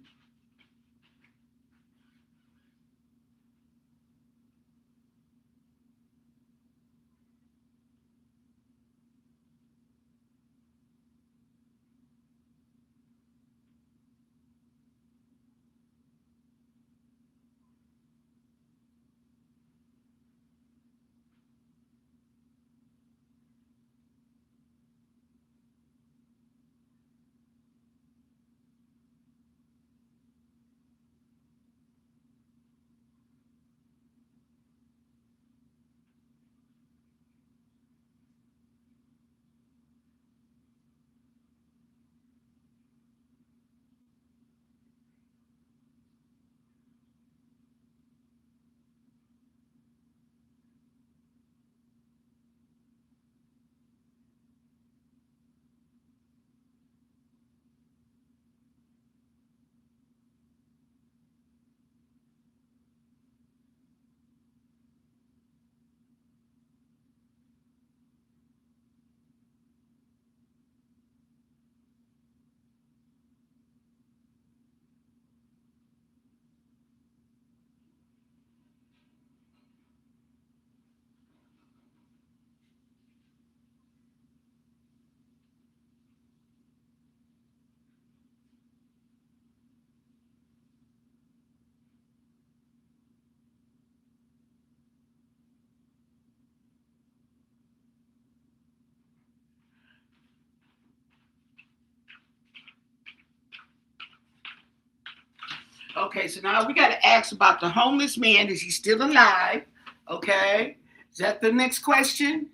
Okay, so now we got to ask about the homeless man. Is he still alive? Okay. Is that the next question?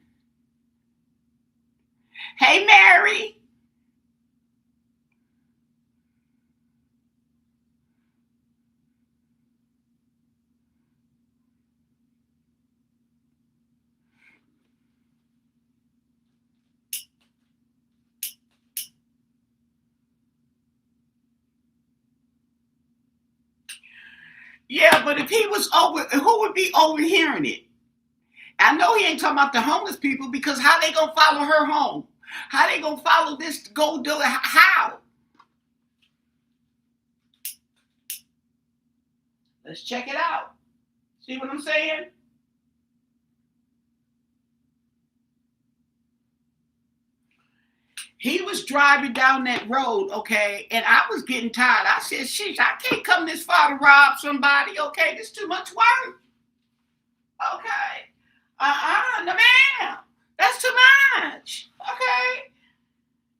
Hey, Mary. Yeah, but if he was over, who would be overhearing it? I know he ain't talking about the homeless people because how they gonna follow her home? How they gonna follow this? Go do it? How? Let's check it out. See what I'm saying? He was driving down that road, okay, and I was getting tired. I said, sheesh, I can't come this far to rob somebody, okay? This too much work. Okay. No ma'am. That's too much. Okay.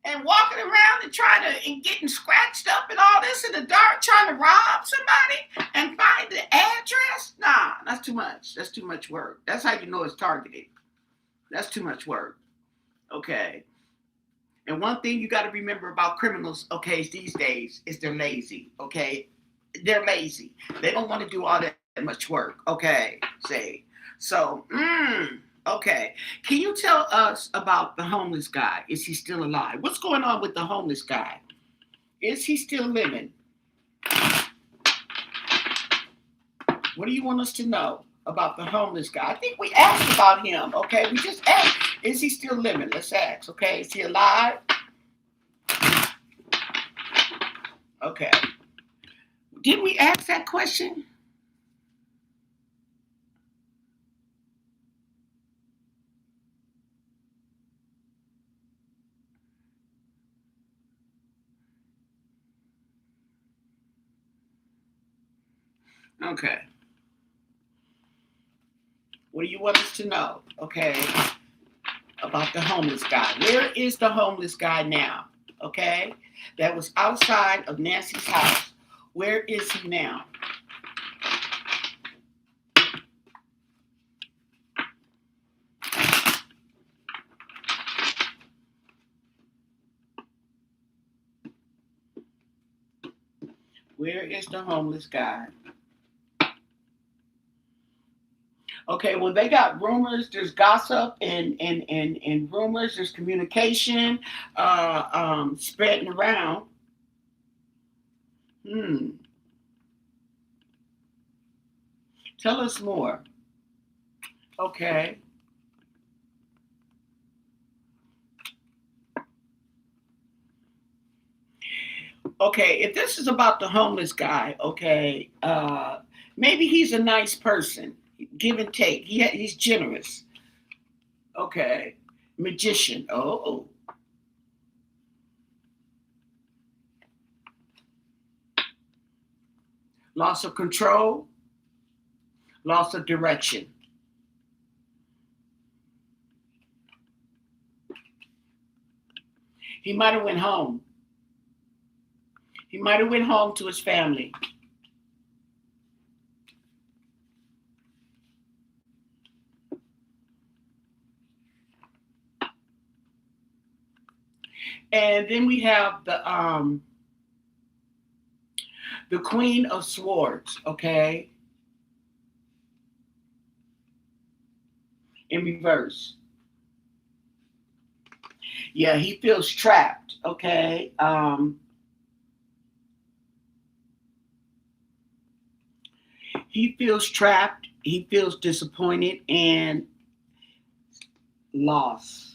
And walking around and trying to and getting scratched up and all this in the dark, trying to rob somebody and find the address. Nah, that's too much. That's too much work. That's how you know it's targeted. That's too much work. Okay. And one thing you got to remember about criminals, okay, these days is they're lazy. Okay. They're lazy. They don't want to do all that much work. Okay. Say. So, okay. Can you tell us about the homeless guy? Is he still alive? What's going on with the homeless guy? Is he still living? What do you want us to know about the homeless guy? I think we asked about him, okay? We just asked, is he still living? Let's ask, okay? Is he alive? Okay. Did we ask that question? Okay. What do you want us to know, okay, about the homeless guy? Where is the homeless guy now, okay? That was outside of Nancy's house. Where is he now? Where is the homeless guy? Okay, well, they got rumors, there's gossip and rumors, there's communication spreading around. Hmm. Tell us more. Okay. Okay, if this is about the homeless guy, okay, maybe he's a nice person. Give and take. He's generous. Okay. Magician. Oh. Loss of control, loss of direction. He might have went home. He might have went home to his family. And then we have the Queen of Swords, okay, in reverse. Yeah, he feels trapped, okay. He feels trapped, he feels disappointed and lost.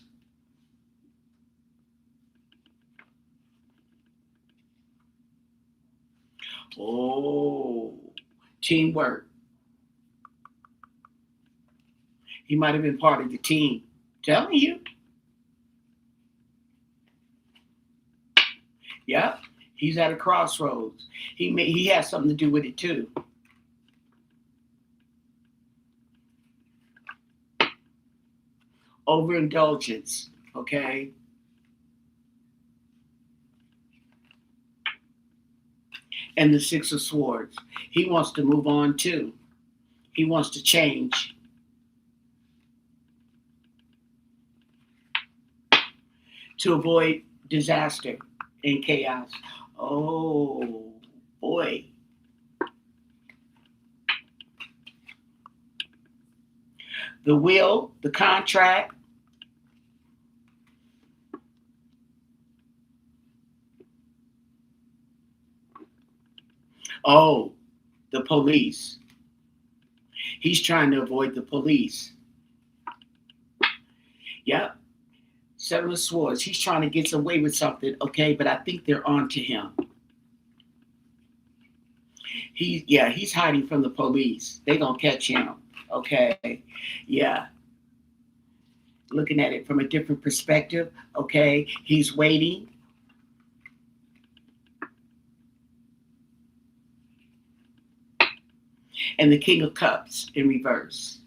Oh, teamwork. He might have been part of the team. Telling you. Yeah, he's at a crossroads. He has something to do with it too. Overindulgence. Okay. And the Six of Swords. He wants to move on too. He wants to change. To avoid disaster and chaos. Oh boy. The will, the contract. Oh, the police. He's trying to avoid the police. Yep. Seven of Swords. He's trying to get away with something, okay? But I think they're on to him. He's hiding from the police. They're gonna catch him. Okay. Yeah. Looking at it from a different perspective. Okay. He's waiting. And the King of Cups in reverse.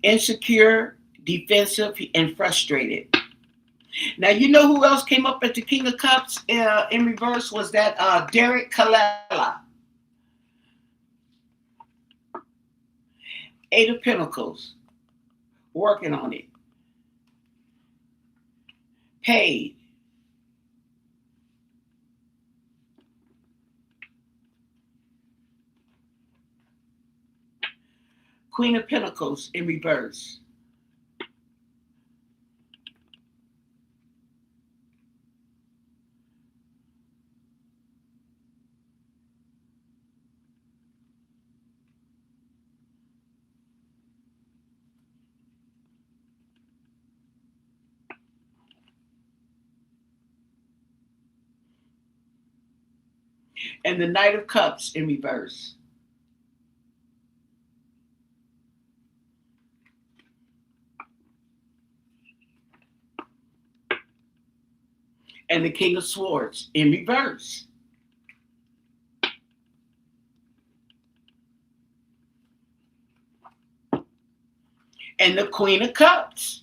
Insecure, defensive, and frustrated. Now, you know who else came up at the King of Cups in reverse was that Derek Kalela. Eight of Pentacles. Working on it. Paid. Queen of Pentacles in reverse. And the Knight of Cups in reverse. And the King of Swords in reverse. And the Queen of Cups.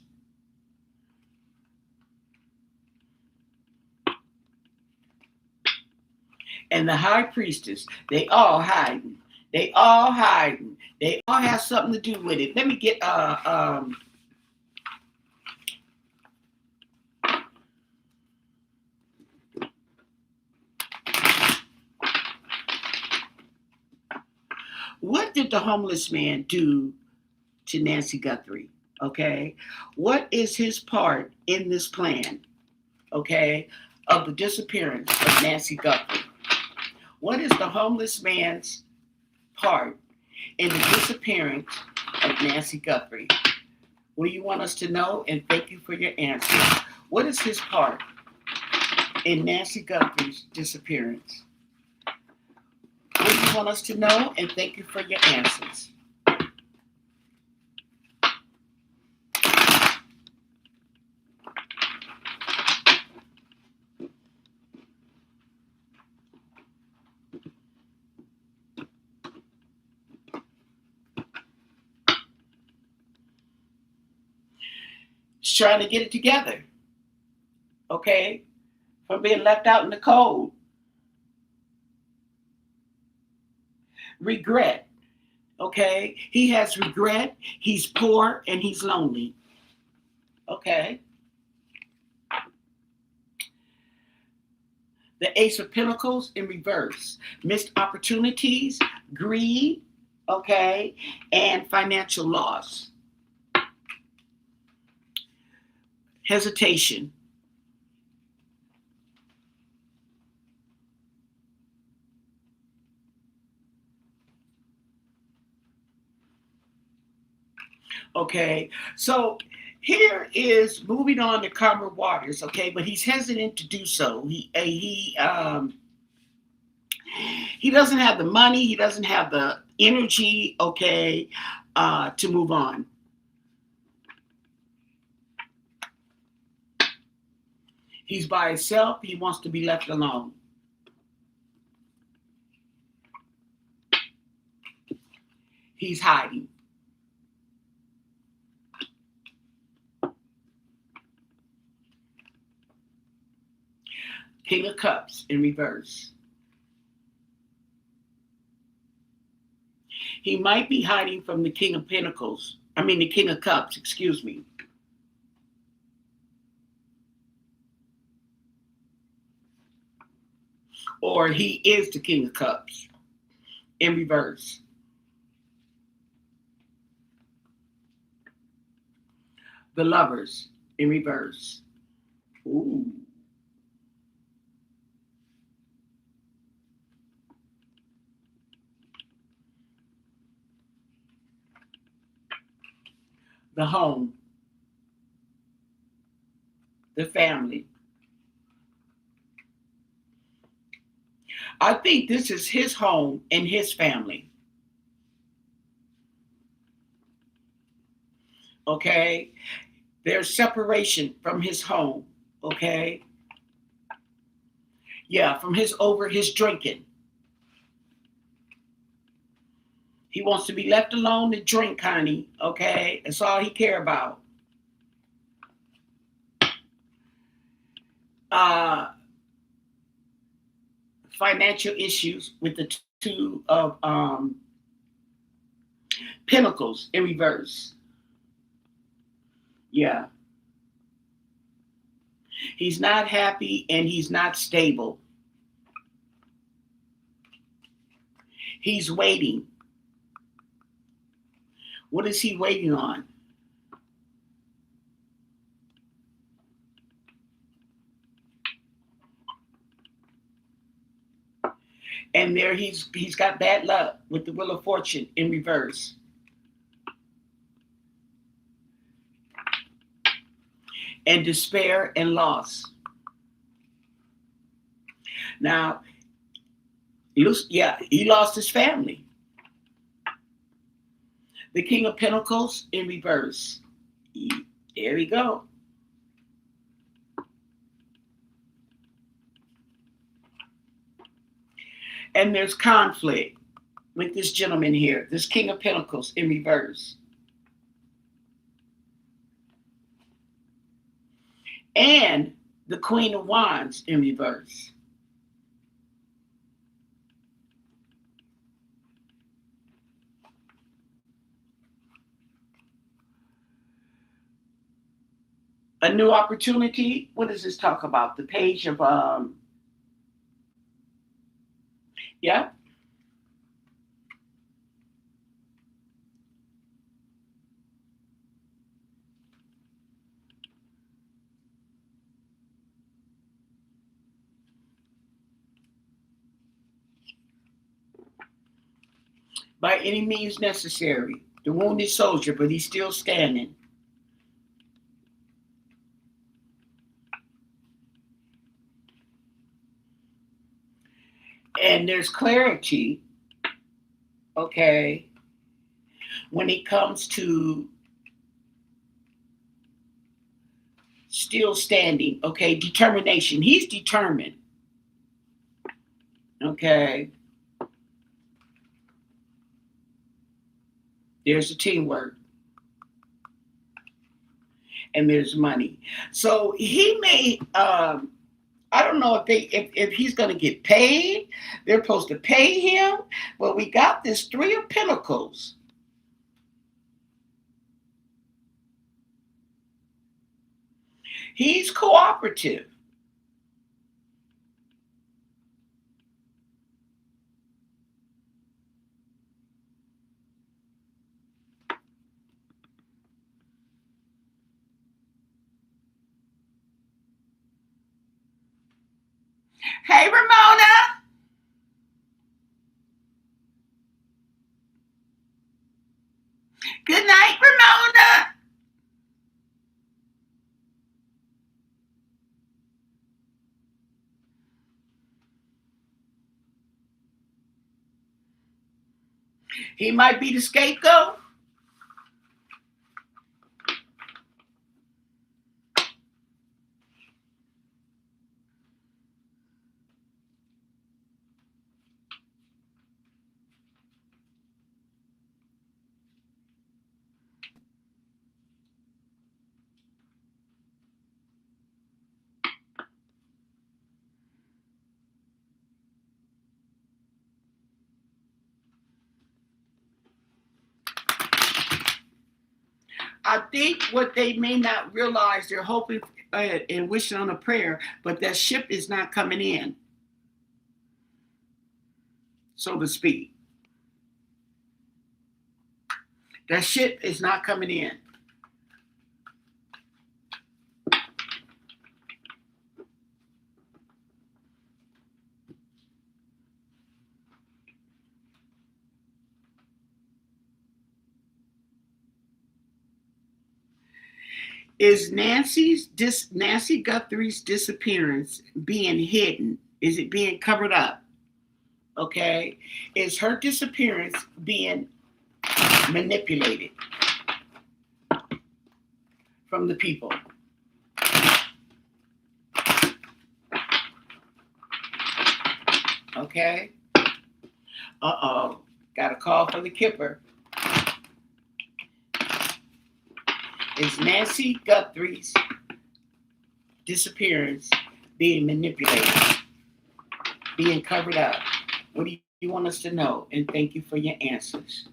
And the High Priestess. They all hiding. They all hiding. They all have something to do with it. Let me get what did the homeless man do to Nancy Guthrie? Okay. What is his part in this plan? Okay. Of the disappearance of Nancy Guthrie. What is the homeless man's part in the disappearance of Nancy Guthrie? What do you want us to know? And thank you for your answer. What is his part in Nancy Guthrie's disappearance? What do you want us to know? And thank you for your answers. She's trying to get it together. Okay? From being left out in the cold. Regret. Okay? He has regret. He's poor and he's lonely. Okay? The Ace of Pentacles in reverse. Missed opportunities, greed, okay, and financial loss. Hesitation. Okay, so here is moving on to calmer waters. Okay, but he's hesitant to do so. He doesn't have the money. He doesn't have the energy. Okay, to move on. He's by himself. He wants to be left alone. He's hiding. King of Cups in reverse. He might be hiding from the King of Pentacles. I mean, the King of Cups, excuse me. Or he is the King of Cups in reverse. The Lovers in reverse. Ooh. The Home. The Family. I think this is his home and his family. Okay? There's separation from his home. Okay? Yeah, from his drinking. He wants to be left alone to drink, honey. Okay? That's all he care about. Financial issues with the two of Pentacles in reverse. Yeah. He's not happy and he's not stable. He's waiting. What is he waiting on? And there he's got bad luck with the Wheel of Fortune in reverse. And despair and loss. Now, he lost his family. The King of Pentacles in reverse. There we go. And there's conflict with this gentleman here, this King of Pentacles in reverse. And the Queen of Wands in reverse. A new opportunity. What does this talk about? The page of yeah. By any means necessary. The wounded soldier, but he's still standing. And there's clarity, okay, when it comes to still standing, okay, determination. He's determined, okay. There's the teamwork. And there's money. So he may, I don't know if he's going to get paid. They're supposed to pay him. But we got this Three of Pentacles. He's cooperative. Hey, Ramona. Good night, Ramona. He might be the scapegoat. I think what they may not realize, they're hoping and wishing on a prayer, but that ship is not coming in, so to speak. That ship is not coming in. Is Nancy Guthrie's disappearance being hidden? Is it being covered up? Okay. Is her disappearance being manipulated from the people? Okay. Uh-oh. Got a call for the kipper. Is Nancy Guthrie's disappearance being manipulated, being covered up? What do you want us to know? And thank you for your answers.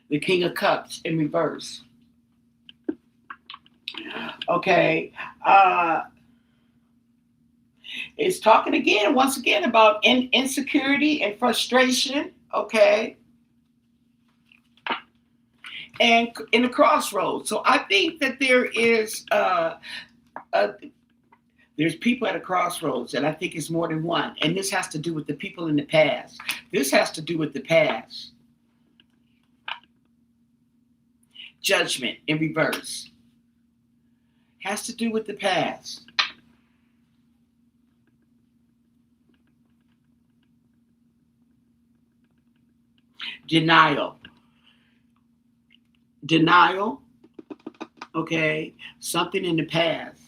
The King of Cups in reverse. Okay. It's talking again, once again, about insecurity and frustration. Okay. And in the crossroads. So I think that there is there's people at a crossroads, and I think it's more than one. And this has to do with the people in the past. This has to do with the past. Judgment in reverse. Has to do with the past. Denial. Denial. Okay. Something in the past.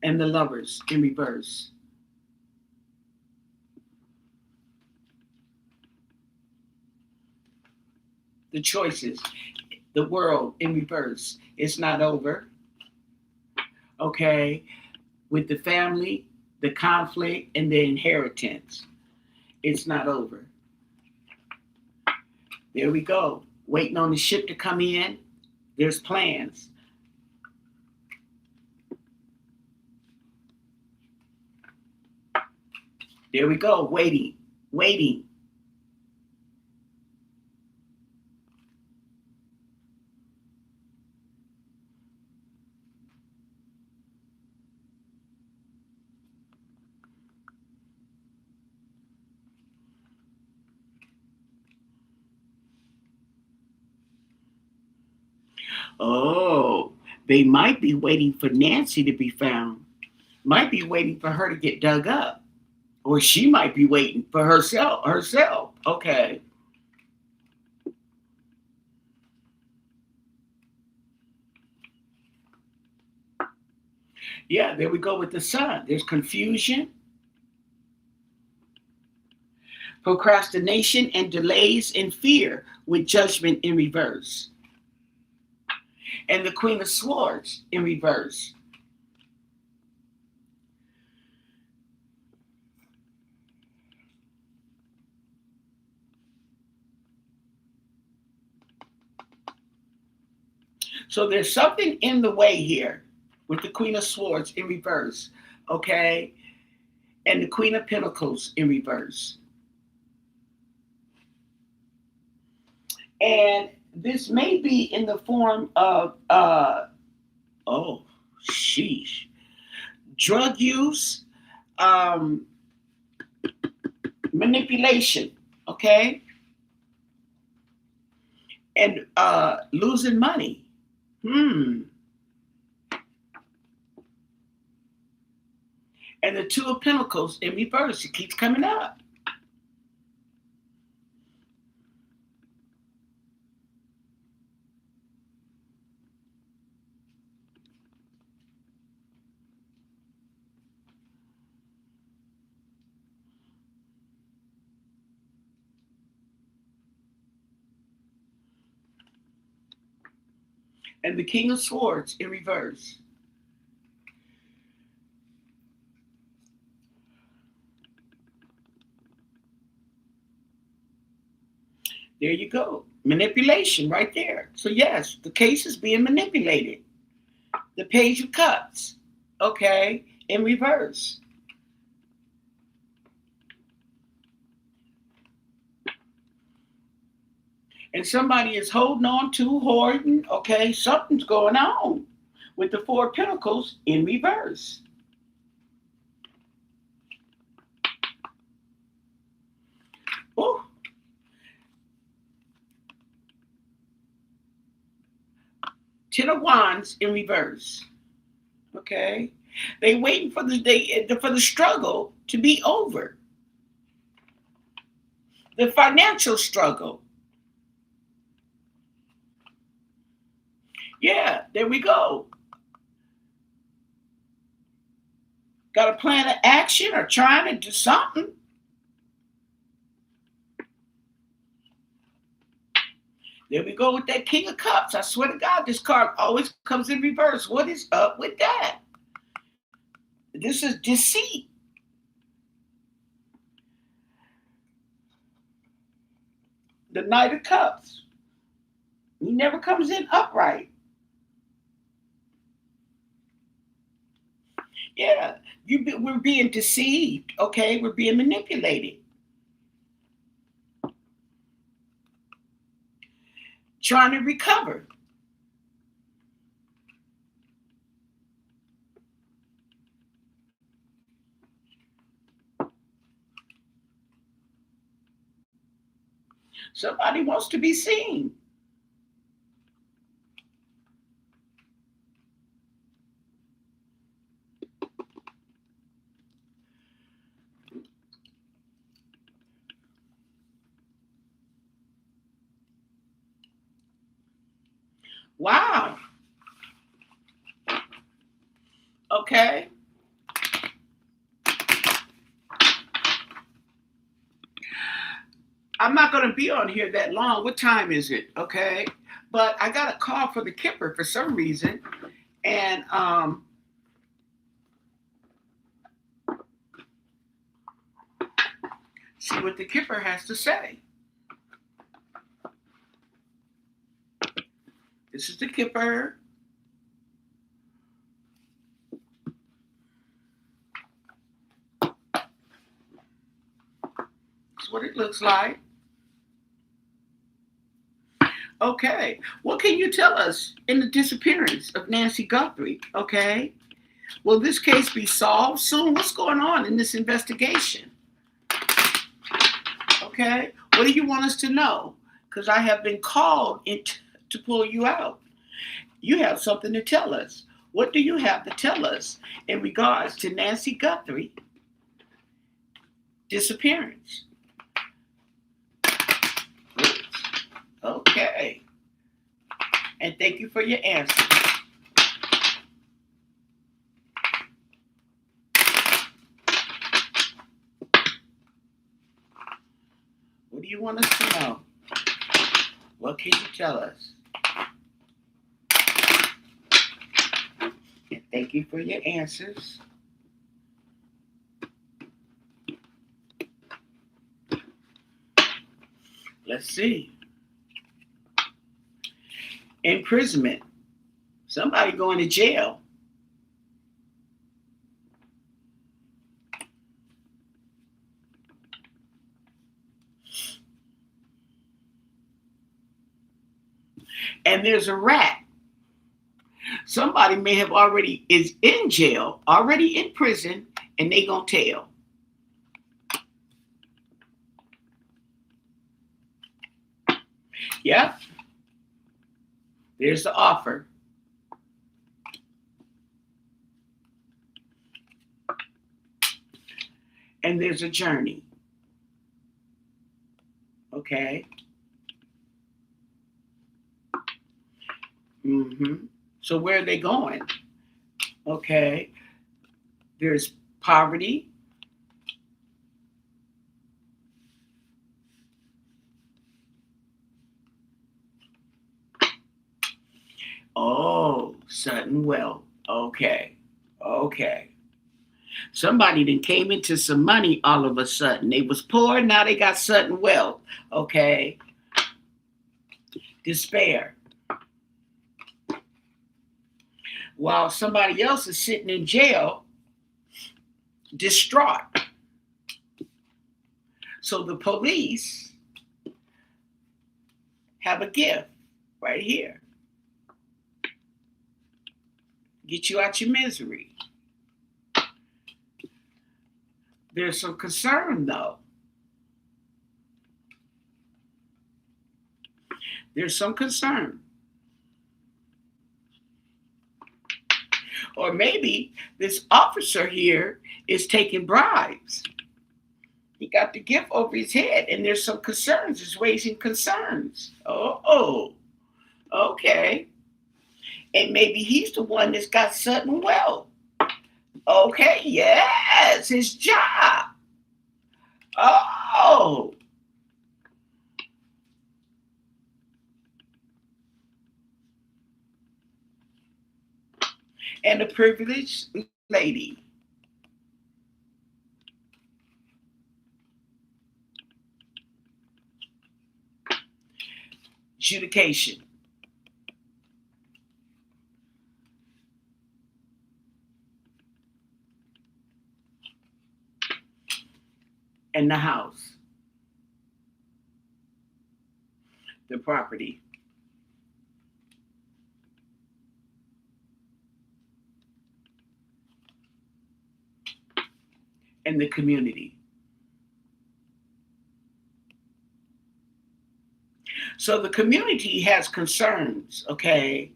And the Lovers in reverse. The Choices. The World in reverse. It's not over. Okay. With the family, the conflict, and the inheritance. It's not over. There we go. Waiting on the ship to come in. There's plans. There we go. Waiting. Waiting. Oh, they might be waiting for Nancy to be found. Might be waiting for her to get dug up. Or she might be waiting for herself. Okay. Yeah, there we go with the Sun. There's confusion, procrastination, and delays and fear with Judgment in reverse. And the Queen of Swords in reverse. So there's something in the way here with the Queen of Swords in reverse, okay? And the Queen of Pentacles in reverse. And this may be in the form of, oh, sheesh, drug use, manipulation, okay? And losing money. And the Two of Pentacles in reverse. It keeps coming up. And the King of Swords in reverse. There you go. Manipulation right there. So yes, the case is being manipulated. The Page of Cups, okay, in reverse. And somebody is holding on to, hoarding, okay, something's going on with the Four of Pentacles in reverse. Oh. Ten of Wands in reverse. Okay, they waiting for the struggle to be over. The financial struggle. Yeah, there we go. Got a plan of action or trying to do something. There we go with that King of Cups. I swear to God, this card always comes in reverse. What is up with that? This is deceit. The Knight of Cups. He never comes in upright. Yeah, we're being deceived, okay? We're being manipulated. Trying to recover. Somebody wants to be seen. Wow. Okay. I'm not going to be on here that long. What time is it? Okay. But I got a call for the Kipper for some reason. And see what the Kipper has to say. This is the Kipper. That's what it looks like. Okay. What can you tell us in the disappearance of Nancy Guthrie? Okay. Will this case be solved soon? What's going on in this investigation? Okay. What do you want us to know? Because I have been called in to pull you out. You have something to tell us. What do you have to tell us in regards to Nancy Guthrie disappearance? Okay. And thank you for your answer. What do you want us to know? What can you tell us? And thank you for your answers. Let's see. Imprisonment. Somebody going to jail. And there's a rat. Somebody may have already is in jail, already in prison, and they gonna tell. Yep. There's the offer. And there's a journey. Okay. So where are they going? Okay. There's poverty. Oh, sudden wealth. Okay. Okay. Somebody then came into some money all of a sudden. They was poor, now they got sudden wealth. Okay. despair, while somebody else is sitting in jail, distraught. So the police have a gift right here. Get you out your misery. There's some concern, though. There's some concern. Or maybe this officer here is taking bribes. He got the gift over his head, and there's some concerns. It's raising concerns. Oh, okay. And maybe he's the one that's got sudden wealth. Okay, yes, his job. Oh. And a privileged lady. Adjudication. And the house. The property. And the community. So the community has concerns, okay,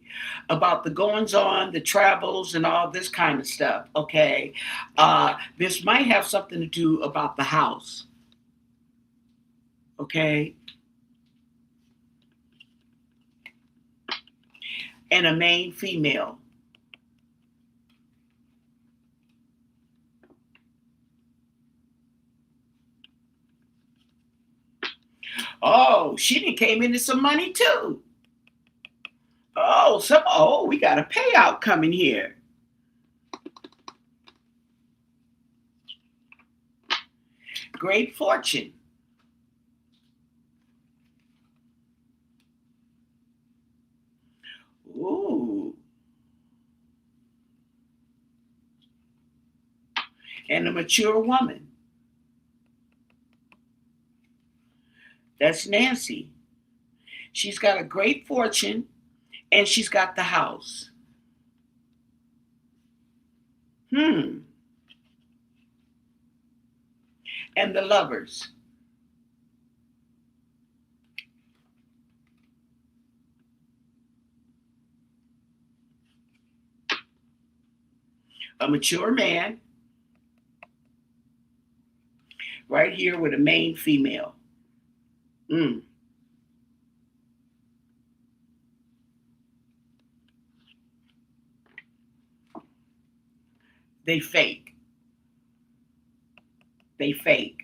about the goings on, the travels, and all this kind of stuff, okay. This might have something to do about the house, okay, and a main female. Oh, she done came into some money too. Oh, we got a payout coming here. Great fortune. Ooh. And a mature woman. That's Nancy. She's got a great fortune and she's got the house. And the lovers. A mature man right here with a main female. They fake. They fake.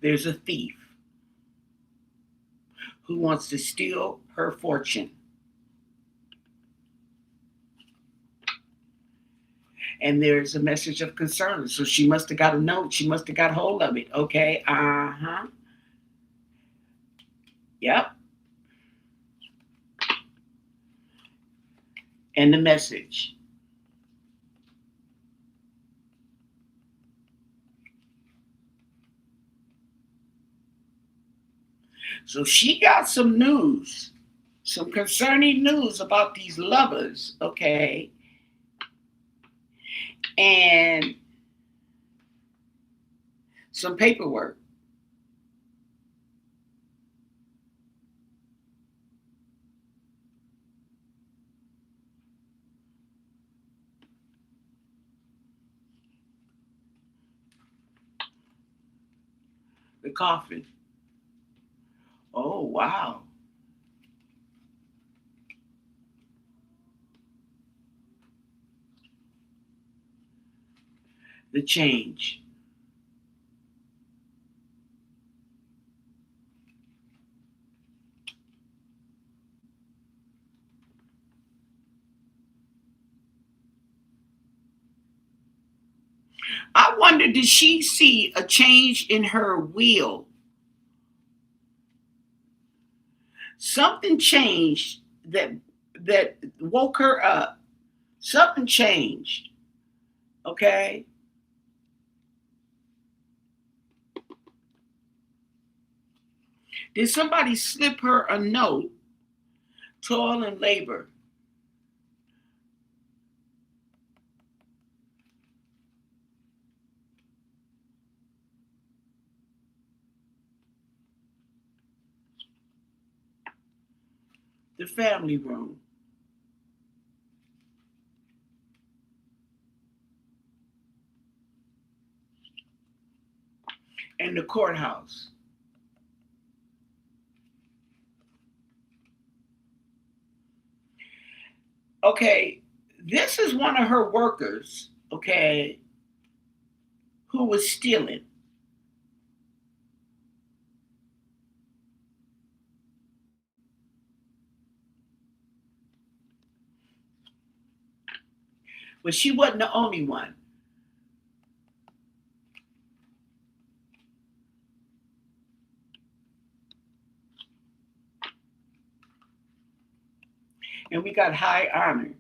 There's a thief who wants to steal her fortune. And there's a message of concern. So she must have got a note. She must have got hold of it. Okay. Yep. And the message. So she got some news, some concerning news about these lovers, okay? And some paperwork. The coffin. Oh, wow. The change. I I wonder, did she see a change in her will? Something changed that woke her up. Something changed. Okay. Did somebody slip her a note? Toil and labor. The family room. And the courthouse. Okay, this is one of her workers, okay, who was stealing. But she wasn't the only one. And we got high honor.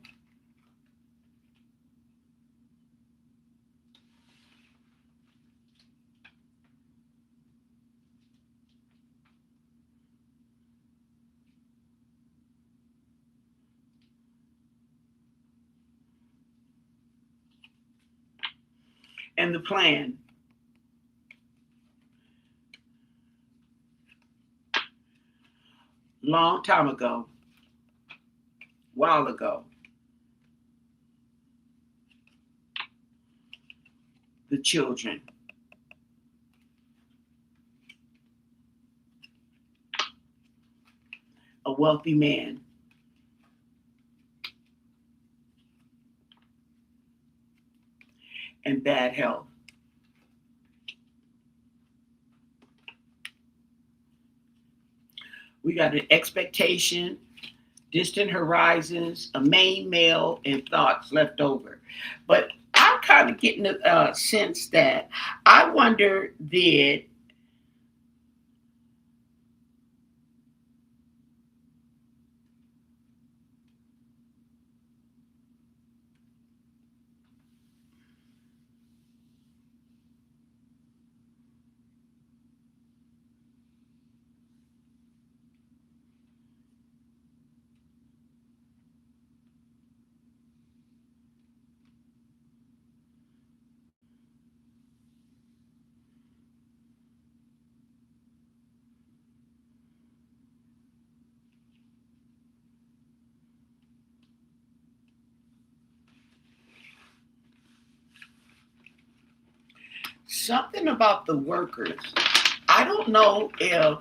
And the plan. Long time ago, while ago, the children. A wealthy man. And bad health. We got an expectation, distant horizons, a main male, and thoughts left over. But I'm kind of getting a sense that I wonder, did something about the workers? I don't know if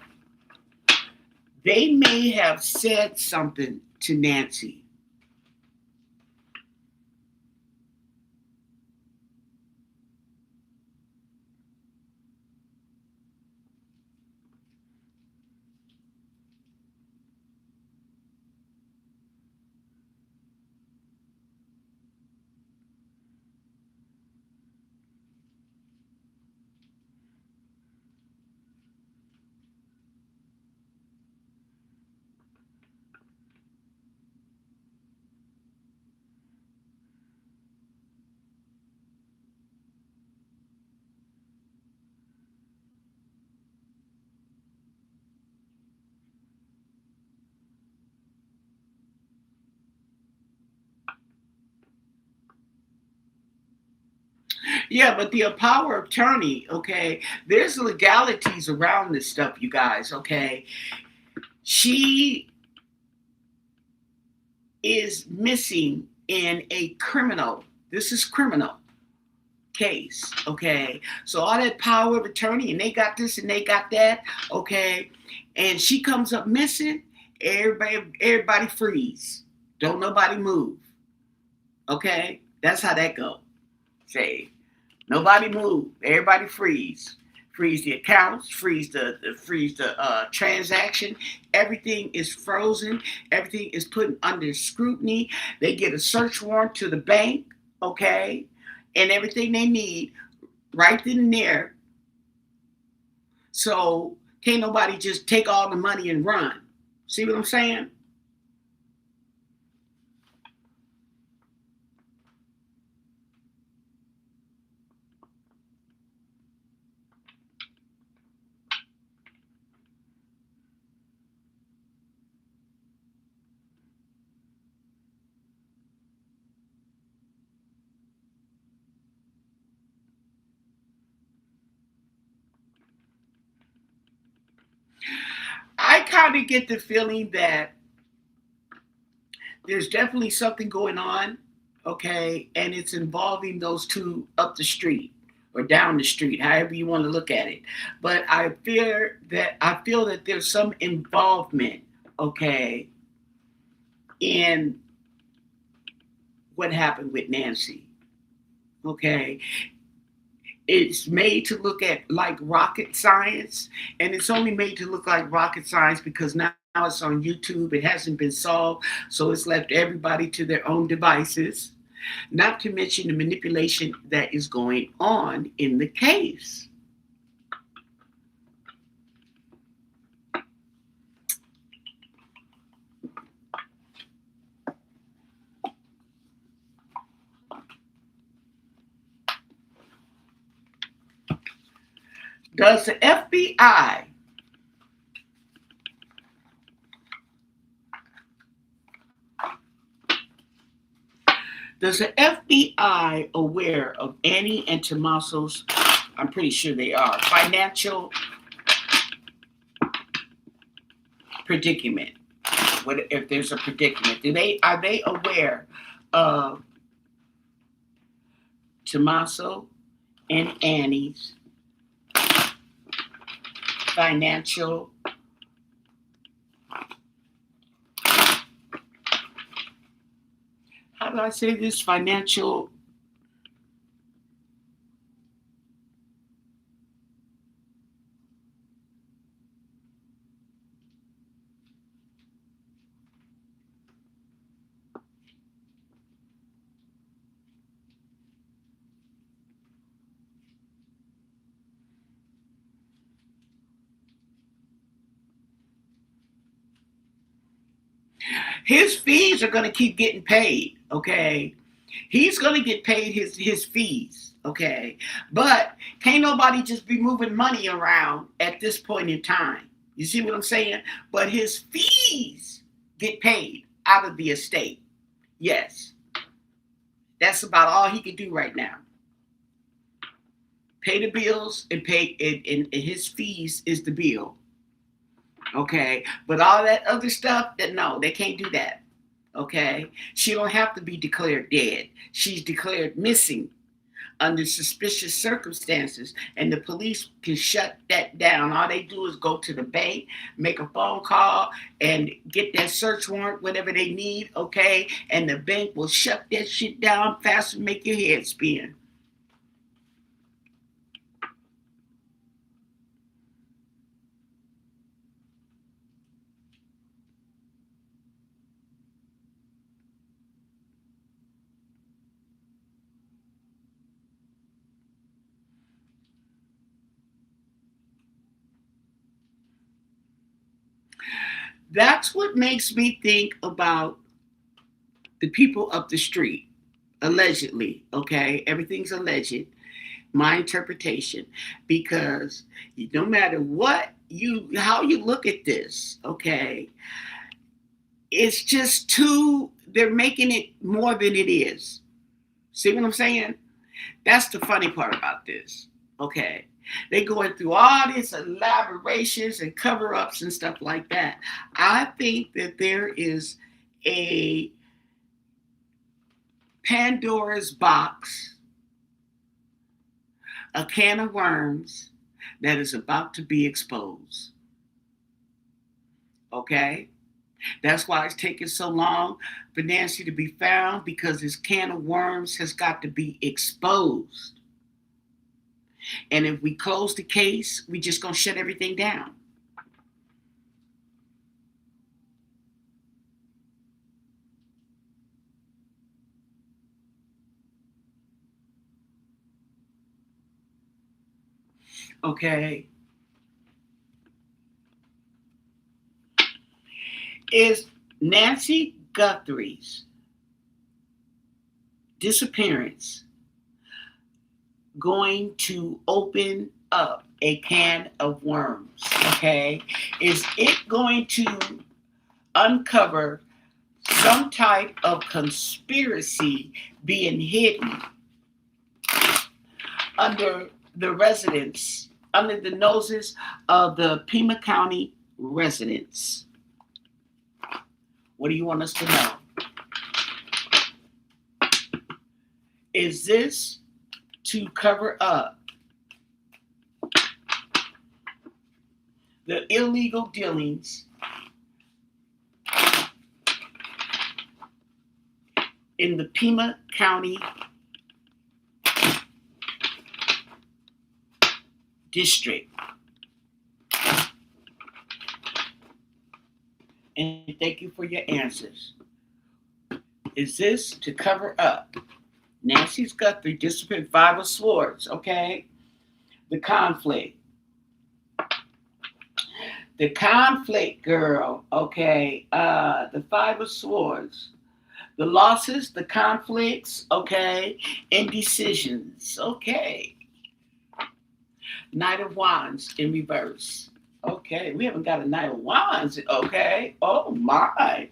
they may have said something to Nancy. Yeah, but the power of attorney, okay, there's legalities around this stuff, you guys, okay? She is missing in a criminal, this is criminal case, okay? So all that power of attorney, and they got this and they got that, okay? And she comes up missing, everybody freeze. Don't nobody move, okay? That's how that go. Say, nobody move. Everybody freeze. Freeze the accounts. Freeze the transaction. Everything is frozen. Everything is put under scrutiny. They get a search warrant to the bank, okay, and everything they need right then and there. So can't nobody just take all the money and run. See what I'm saying? I kind of get the feeling that there's definitely something going on, okay, and it's involving those two up the street or down the street, however you want to look at it. But I feel that there's some involvement, okay, in what happened with Nancy. Okay, it's made to look at like rocket science, and it's only made to look like rocket science because now it's on YouTube. It hasn't been solved, so it's left everybody to their own devices. Not to mention the manipulation that is going on in the case. Does the FBI does the FBI aware of Annie and Tommaso's, I'm pretty sure they are, financial predicament? What if there's a predicament? Are they aware of Tommaso and Annie's financial how do I say this? Financial. His fees are going to keep getting paid, okay? He's going to get paid his fees, okay? But can't nobody just be moving money around at this point in time. You see what I'm saying? But his fees get paid out of the estate. Yes, that's about all he can do right now. Pay the bills and pay, and his fees is the bill, okay? But all that other stuff, that no, they can't do that. Okay, she don't have to be declared dead. She's declared missing under suspicious circumstances, and the police can shut that down. All they do is go to the bank, make a phone call, and get that search warrant, whatever they need. Okay, and the bank will shut that shit down fast and make your head spin. That's what makes me think about the people up the street, allegedly. Okay, everything's alleged, my interpretation, because no matter what you how you look at this, okay, it's just too, they're making it more than it is. See what I'm saying? That's the funny part about this. Okay, they going through all these elaborations and cover-ups and stuff like that. I think that there is a Pandora's box, a can of worms that is about to be exposed. Okay? That's why it's taking so long for Nancy to be found, because this can of worms has got to be exposed. And if we close the case, we just gonna shut everything down. okay, is Nancy Guthrie's disappearance going to open up a can of worms? Okay, is it going to uncover some type of conspiracy being hidden under the residents, under the noses of the Pima County residents? What do you want us to know? Is this to cover up the illegal dealings in the Pima County district? And thank you for your answers. Is this to cover up Nancy's Guthrie disciplined 5 of Swords, okay? The conflict. The conflict, girl, okay? The 5 of Swords. The losses, the conflicts, okay? Indecisions, okay? Knight of Wands in reverse. Okay, we haven't got a Knight of Wands, okay? Oh, my.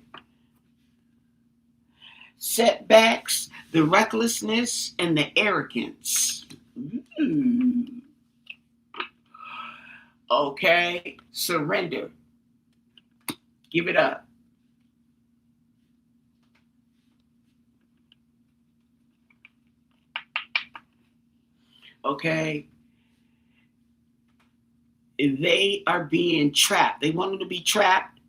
Setbacks, the recklessness, and the arrogance. Okay, surrender. Give it up. Okay, they are being trapped. They want them to be trapped.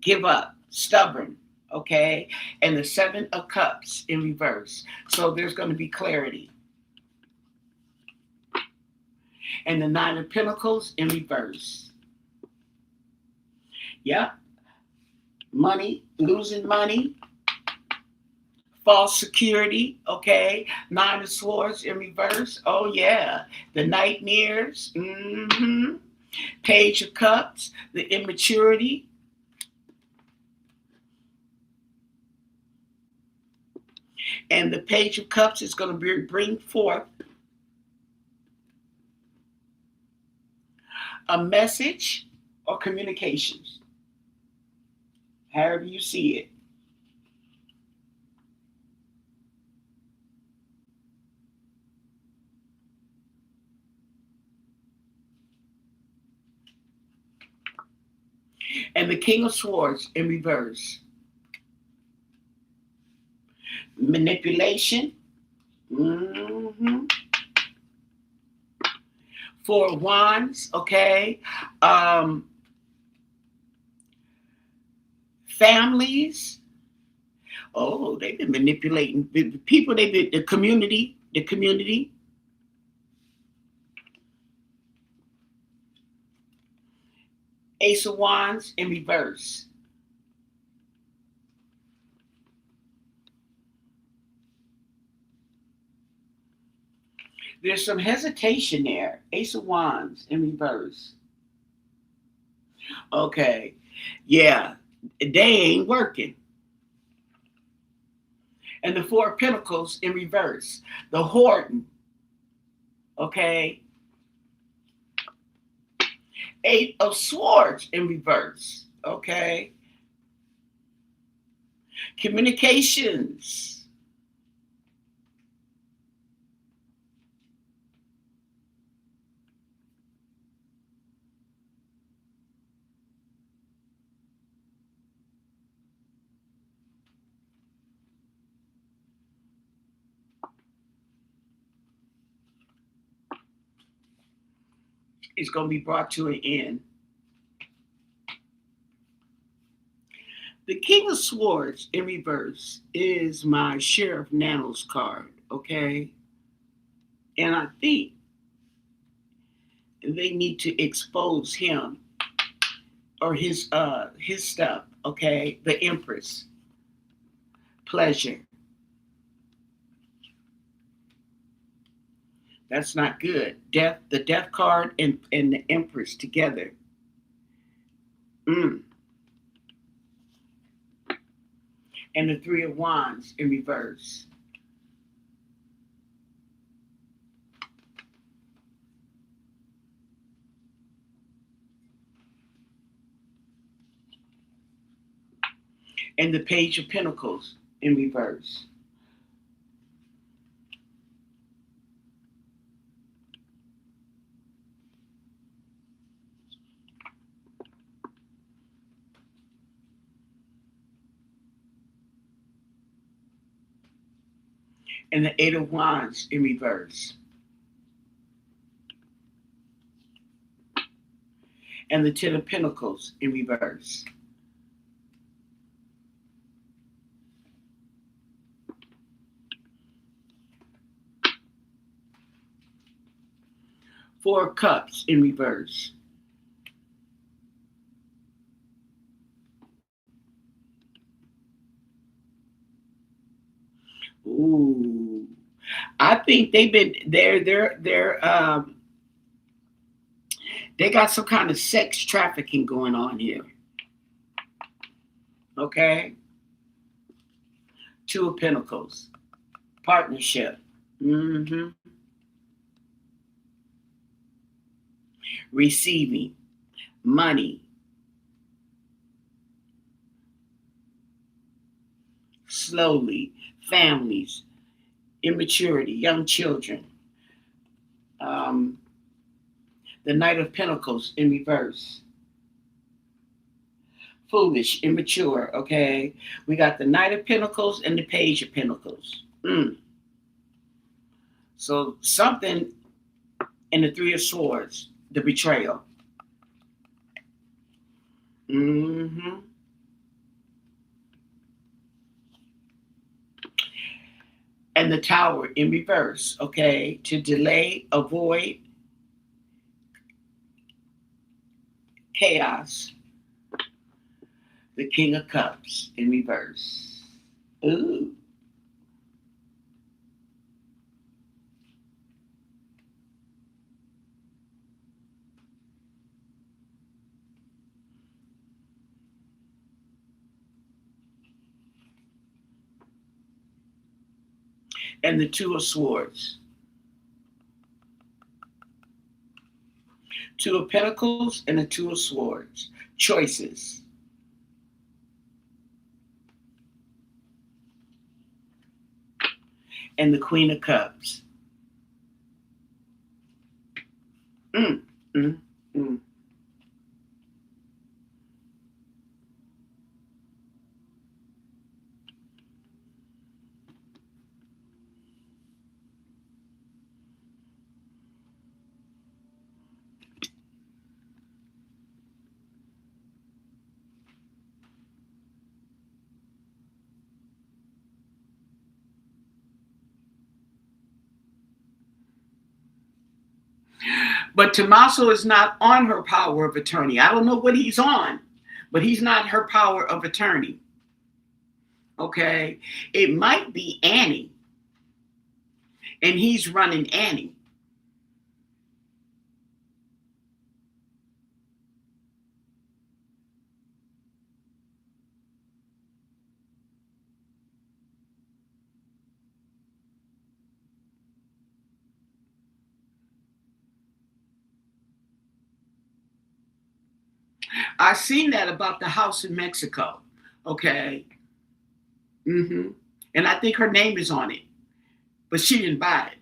Give up. Stubborn. Okay, and the 7 of Cups in reverse. So there's going to be clarity. And the 9 of Pentacles in reverse. Yep. Money, losing money, false security, okay? 9 of Swords in reverse. Oh, yeah. The nightmares. Page of Cups, the immaturity. And the Page of Cups is going to bring forth a message or communications, however you see it. And the King of Swords in reverse. Manipulation. 4 of Wands, okay? Families. Oh, they've been manipulating the people. They've been the community. Ace of Wands in reverse. There's some hesitation there. Ace of Wands in reverse. Okay. Yeah. They ain't working. And the 4 of Pentacles in reverse. The hoarding. Okay. 8 of Swords in reverse. Okay. Communications. Is going to be brought to an end. The King of Swords in reverse is my Sheriff Nanos card, okay? And I think they need to expose him or his stuff, okay? The Empress. Pleasure. That's not good. Death, the death card and the Empress together. Mm. And the Three of Wands in reverse. And the Page of Pentacles in reverse. And the Eight of Wands in reverse. And the Ten of Pentacles in reverse. Four of Cups in reverse. Ooh. I think they got some kind of sex trafficking going on here. Okay? Two of Pentacles. Partnership. Mm-hmm. Receiving. Money. Slowly. Families. Immaturity. Young children. The Knight of Pentacles in reverse. Foolish, immature, okay? We got the Knight of Pentacles and the Page of Pentacles. So something in the Three of Swords, the betrayal. Mm-hmm. And the Tower in reverse, okay? To delay, avoid chaos. The King of Cups in reverse. Ooh. And the Two of Swords. Two of Pentacles and the Two of Swords. Choices. And the Queen of Cups. Mm, mm, mm. But Tommaso is not on her power of attorney. I don't know what he's on, but he's not her power of attorney. Okay? It might be Annie, and he's running Annie. I seen that about the house in Mexico. Okay? Mm-hmm. And I think her name is on it, but she didn't buy it.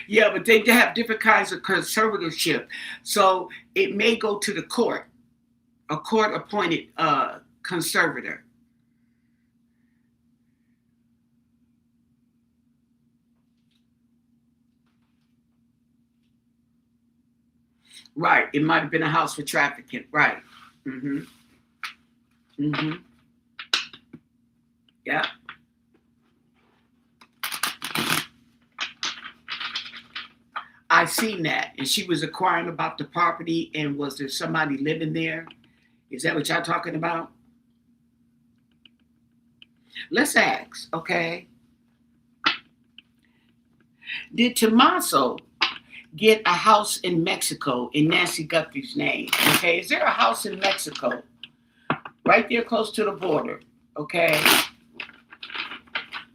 Yeah, but they have different kinds of conservatorship. So it may go to the court, a court appointed conservator. Right. It might have been a house for trafficking. Right. Mm-hmm. Mm-hmm. Yeah. I seen that. And she was inquiring about the property and was there somebody living there? Is that what y'all talking about? Let's ask, okay? Did Tommaso get a house in Mexico in Nancy Guthrie's name? Okay, is there a house in Mexico right there close to the border? Okay,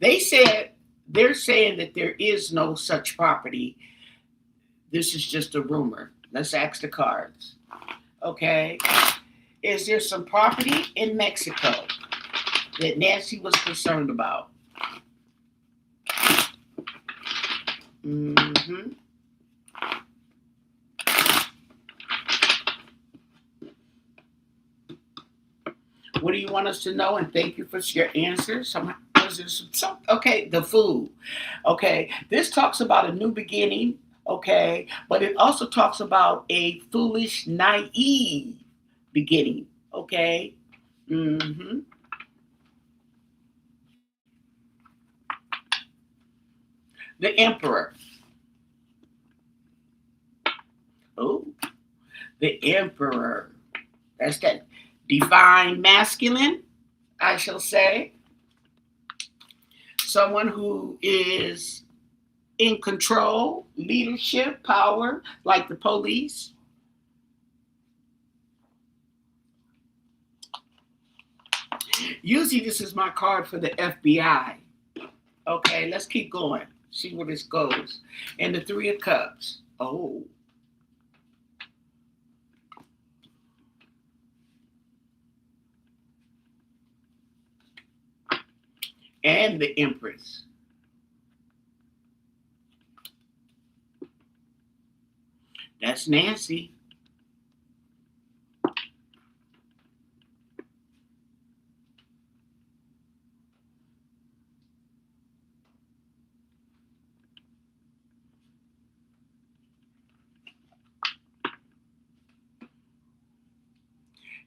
they're saying that there is no such property. This is just a rumor. Let's ask the cards. Okay, is there some property in Mexico that Nancy was concerned about? Mm-hmm. What do you want us to know? And thank you for your answers. Okay, the food. Okay, this talks about a new beginning. Okay, but it also talks about a foolish, naive beginning. Okay. Mm-hmm. The emperor. Oh, the emperor. That's that divine masculine, I shall say. Someone who is in control, leadership, power, like the police. Usually, this is my card for the FBI. Okay, let's keep going. See where this goes. And the Three of Cups. Oh. And the Empress. That's Nancy.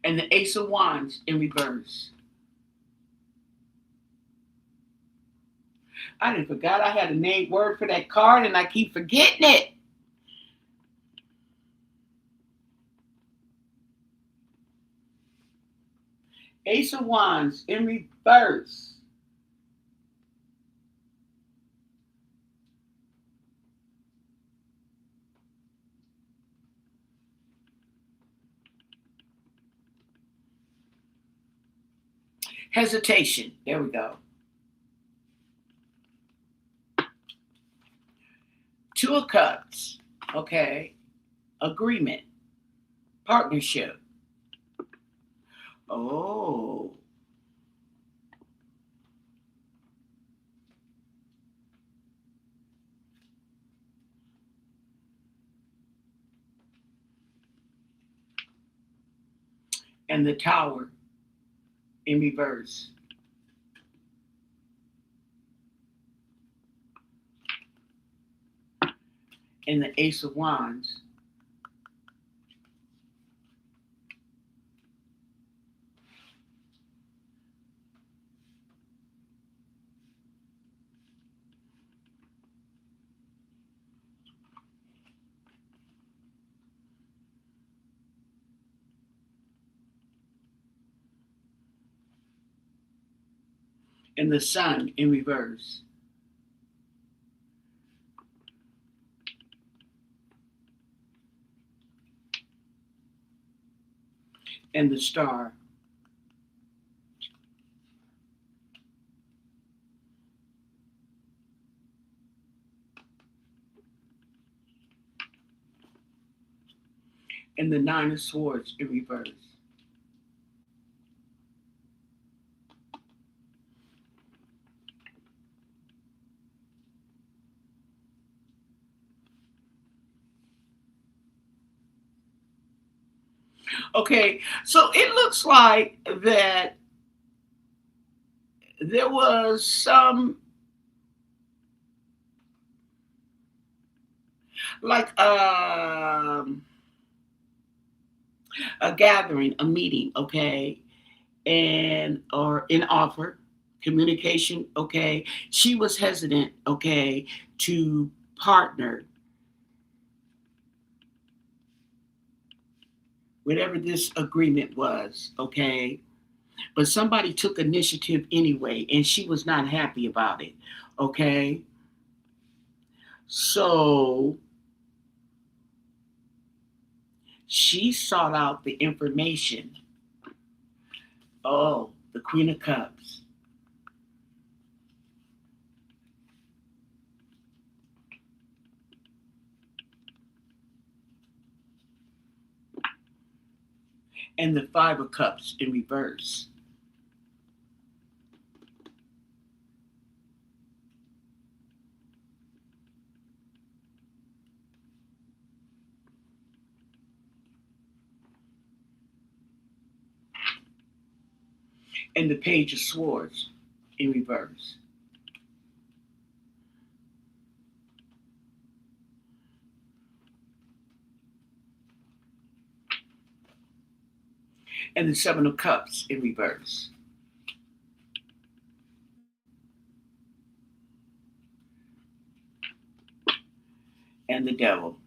And the Ace of Wands in reverse. I didn't forgot I had a name word for that card and I keep forgetting it. Ace of Wands in reverse. Hesitation. There we go. Two of Cups. Okay. Agreement. Partnership. Oh. And the Tower in reverse. And the Ace of Wands. And the Sun in reverse. And the Star. And the Nine of Swords in reverse. Okay, so it looks like that there was some like a gathering, a meeting, okay, and or an offer, communication, okay. She was hesitant, okay, to partner whatever this agreement was, okay? But somebody took initiative anyway, and she was not happy about it, okay? So she sought out the information. Oh, the Queen of Cups. And the Five of Cups in reverse. And the Page of Swords in reverse. And the Seven of Cups in reverse. And the Devil.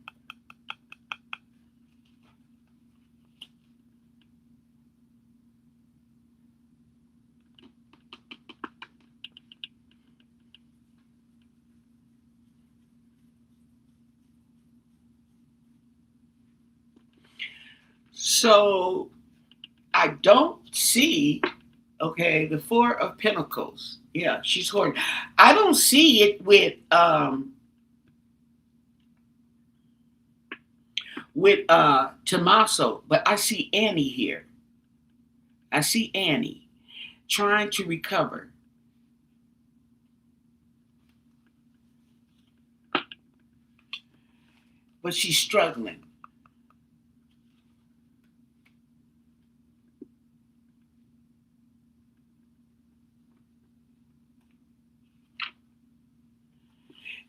So I don't see, okay, the Four of Pentacles. Yeah, she's hoarding. I don't see it with Tommaso, but I see Annie here. I see Annie trying to recover. But she's struggling.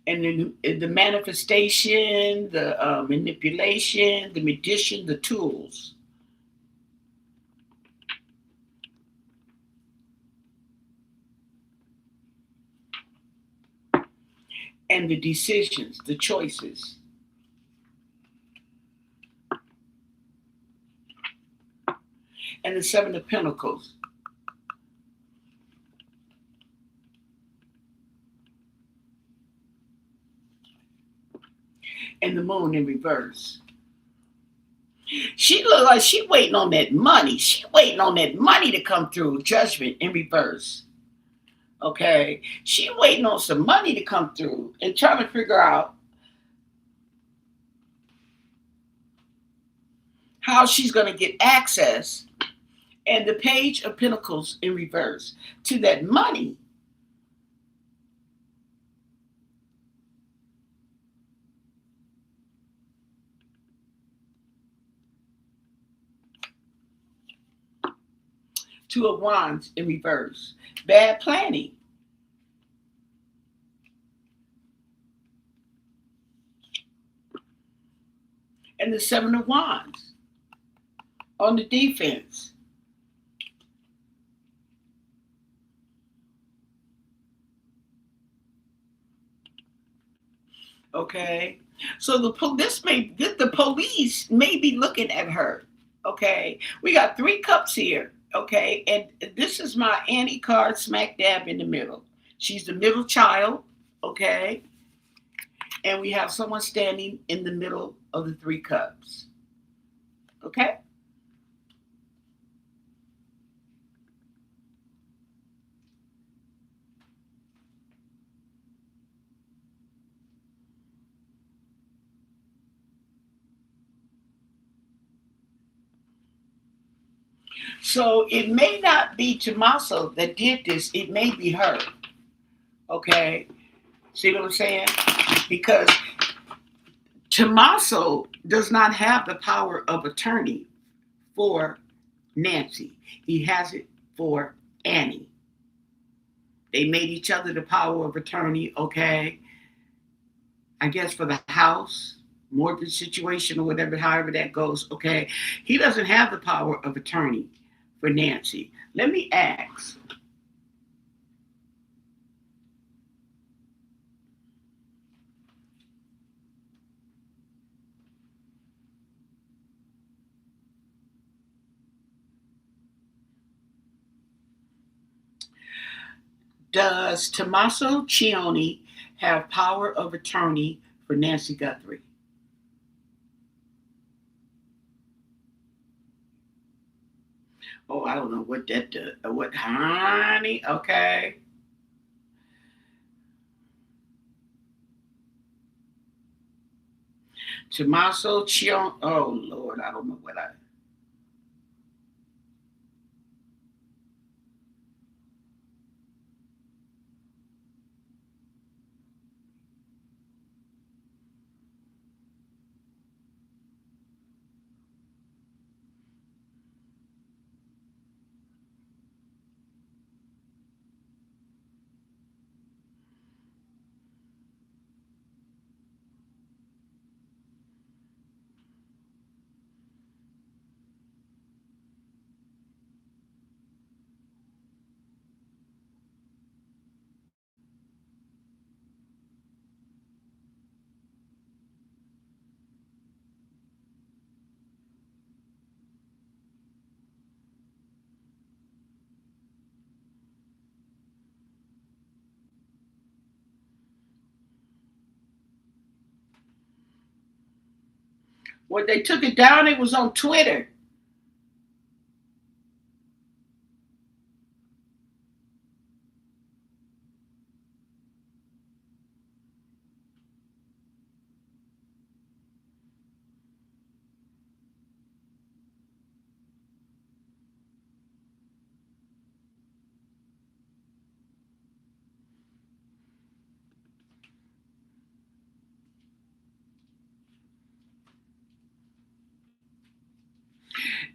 And the manifestation, the manipulation, the magician, the tools. And the decisions, the choices. And the Seven of Pentacles. And the Moon in reverse. She look like she waiting on that money. She waiting on that money to come through. Judgment in reverse. Okay. She waiting on some money to come through and trying to figure out how she's going to get access. And the Page of Pentacles in reverse to that money. Two of Wands in reverse. Bad planning. And the Seven of Wands on the defense. Okay. So the police may be looking at her. Okay. We got 3 cups here. Okay. And this is my Annie card smack dab in the middle. She's the middle child. Okay. And we have someone standing in the middle of the 3 cups. Okay. So it may not be Tommaso that did this. It may be her. Okay. See what I'm saying? Because Tommaso does not have the power of attorney for Nancy. He has it for Annie. They made each other the power of attorney, okay? I guess for the house, mortgage situation or whatever, however that goes, okay? He doesn't have the power of attorney for Nancy. Let me ask. Does Tommaso Cioni have power of attorney for Nancy Guthrie? Oh, I don't know what that does. What, honey? Okay. Tommaso Cioni. Oh, Lord, I don't know what I. When they took it down, it was on Twitter.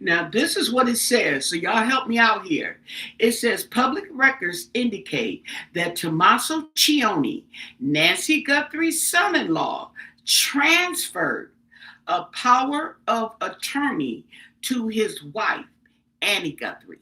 Now, this is what it says. So, y'all help me out here. It says public records indicate that Tommaso Cioni, Nancy Guthrie's son in law, transferred a power of attorney to his wife, Annie Guthrie.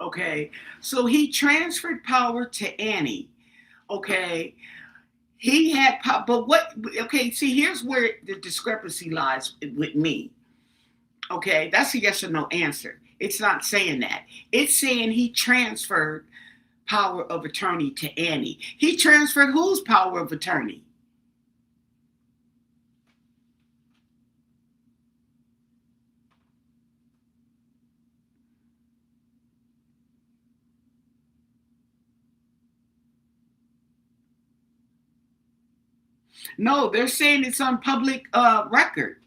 Okay, so he transferred power to Annie. Okay, he had power, but what? Okay, see, here's where the discrepancy lies with me. Okay, that's a yes or no answer. It's not saying that. It's saying he transferred power of attorney to Annie. He transferred whose power of attorney? No, they're saying it's on public record.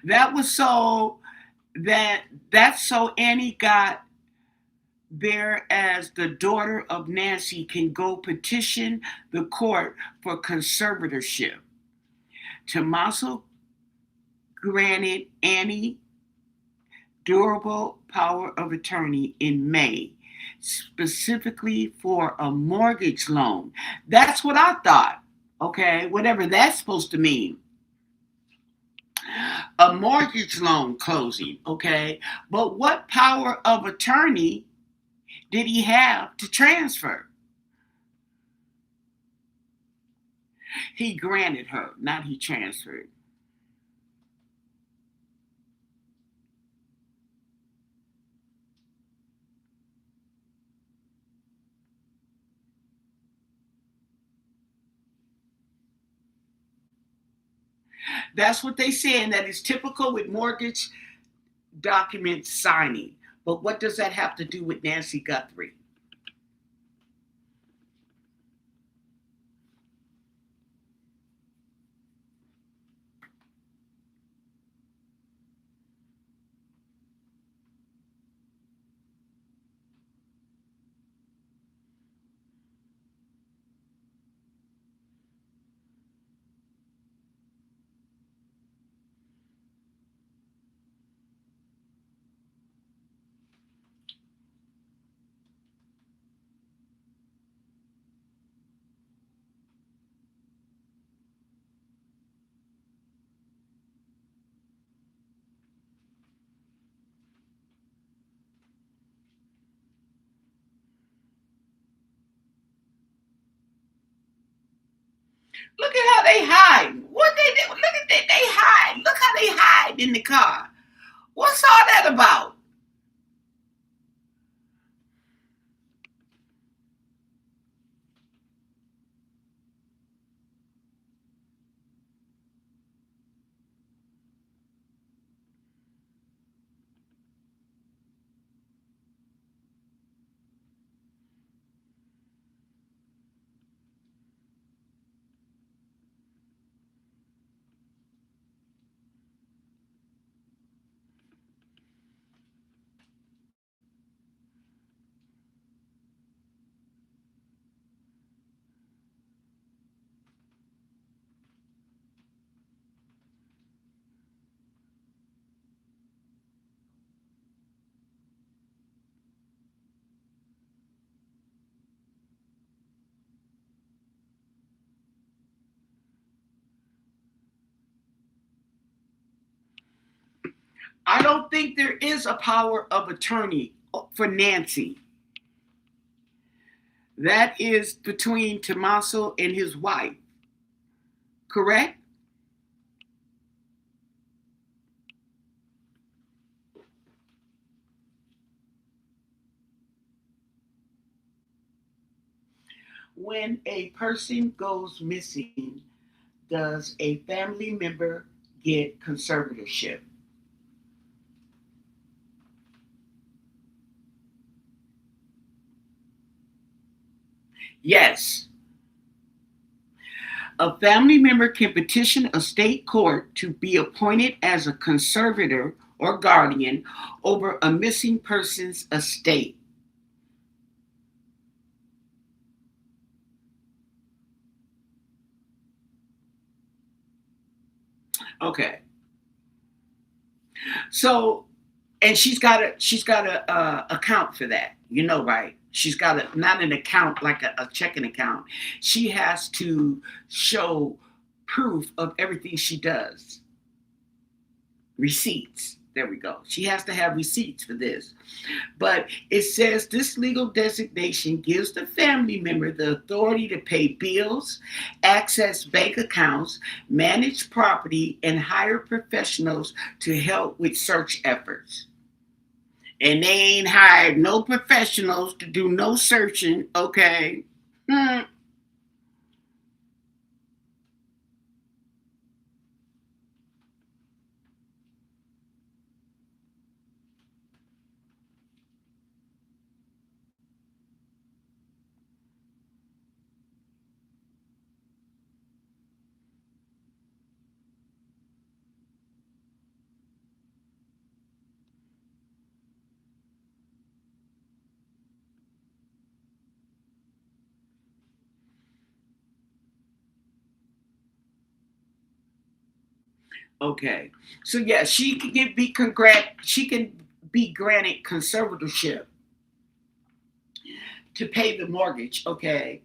That was so that that's so Annie got there as the daughter of Nancy can go petition the court for conservatorship. Tommaso granted Annie durable power of attorney in May, specifically for a mortgage loan. That's what I thought. Okay, whatever that's supposed to mean. A mortgage loan closing. Okay, but what power of attorney did he have to transfer? He granted her, not he transferred. That's what they saying. That is typical with mortgage document signing. But what does that have to do with Nancy Guthrie? Look at how they hide. What they do? Look at that. They hide. Look how they hide in the car. What's all that about? I don't think there is a power of attorney for Nancy. That is between Tommaso and his wife, correct? When a person goes missing, does a family member get conservatorship? Yes. A family member can petition a state court to be appointed as a conservator or guardian over a missing person's estate. Okay. So, and she's got to account for that. You know, right? She's got a not an account like a checking account. She has to show proof of everything she does. Receipts. There we go. She has to have receipts for this. But it says this legal designation gives the family member the authority to pay bills, access bank accounts, manage property, and hire professionals to help with search efforts. And they ain't hired no professionals to do no searching, okay? Hmm. Okay. So yeah, she can be granted conservatorship to pay the mortgage, okay?